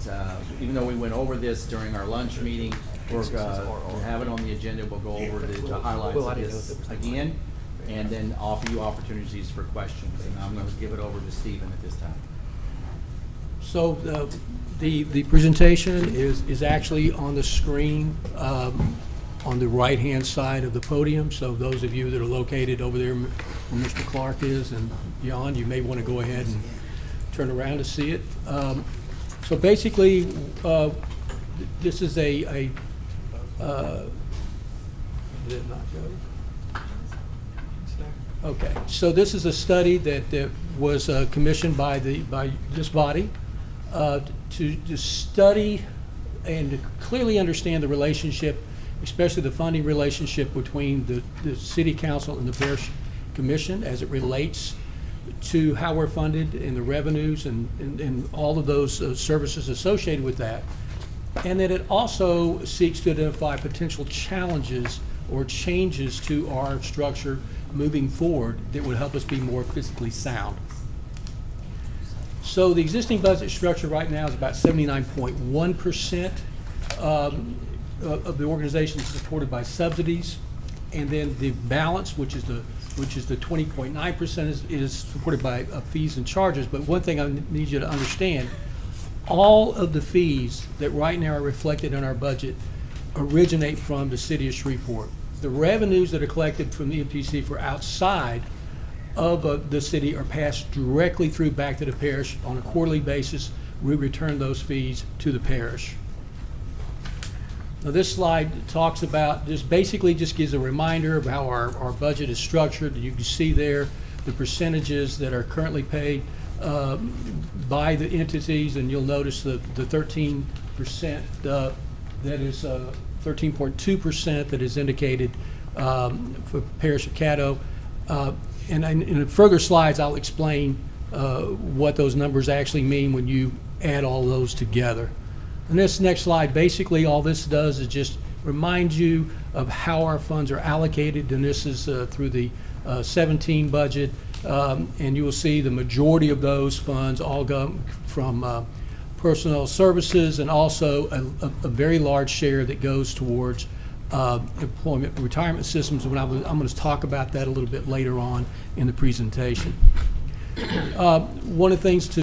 even though we went over this during our lunch meeting, we'll have it on the agenda. We'll go over the highlights of this again, and then offer you opportunities for questions. And I'm going to give it over to Stephen at this time. So the presentation is actually on the screen on the right-hand side of the podium. So those of you that are located over there where Mr. Clark is and beyond, you may want to go ahead and turn around to see it. So basically, this is a did it not go? Okay, so this is a study that was commissioned by this body to study and to clearly understand the relationship, especially the funding relationship between the city council and the parish commission as it relates to how we're funded and the revenues and all of those services associated with that. And that it also seeks to identify potential challenges or changes to our structure moving forward that would help us be more fiscally sound. So the existing budget structure right now is about 79.1% of the organization is supported by subsidies, and then the balance, which is the 20.9%, is supported by fees and charges. But one thing I need you to understand, all of the fees that right now are reflected in our budget originate from the city of Shreveport. The revenues that are collected from the MPC for outside of the city are passed directly through back to the parish on a quarterly basis. We return those fees to the parish. Now this slide talks about, basically gives a reminder of how our budget is structured. You can see there the percentages that are currently paid by the entities, and you'll notice the 13% that is 13.2% that is indicated for Parish of Caddo. And in further slides, I'll explain what those numbers actually mean when you add all those together. And this next slide, basically all this does is just remind you of how our funds are allocated, and this is through the 17 budget, and you will see the majority of those funds all come from personnel services, and also a very large share that goes towards employment retirement systems. I'm going to talk about that a little bit later on in the presentation. One of the things to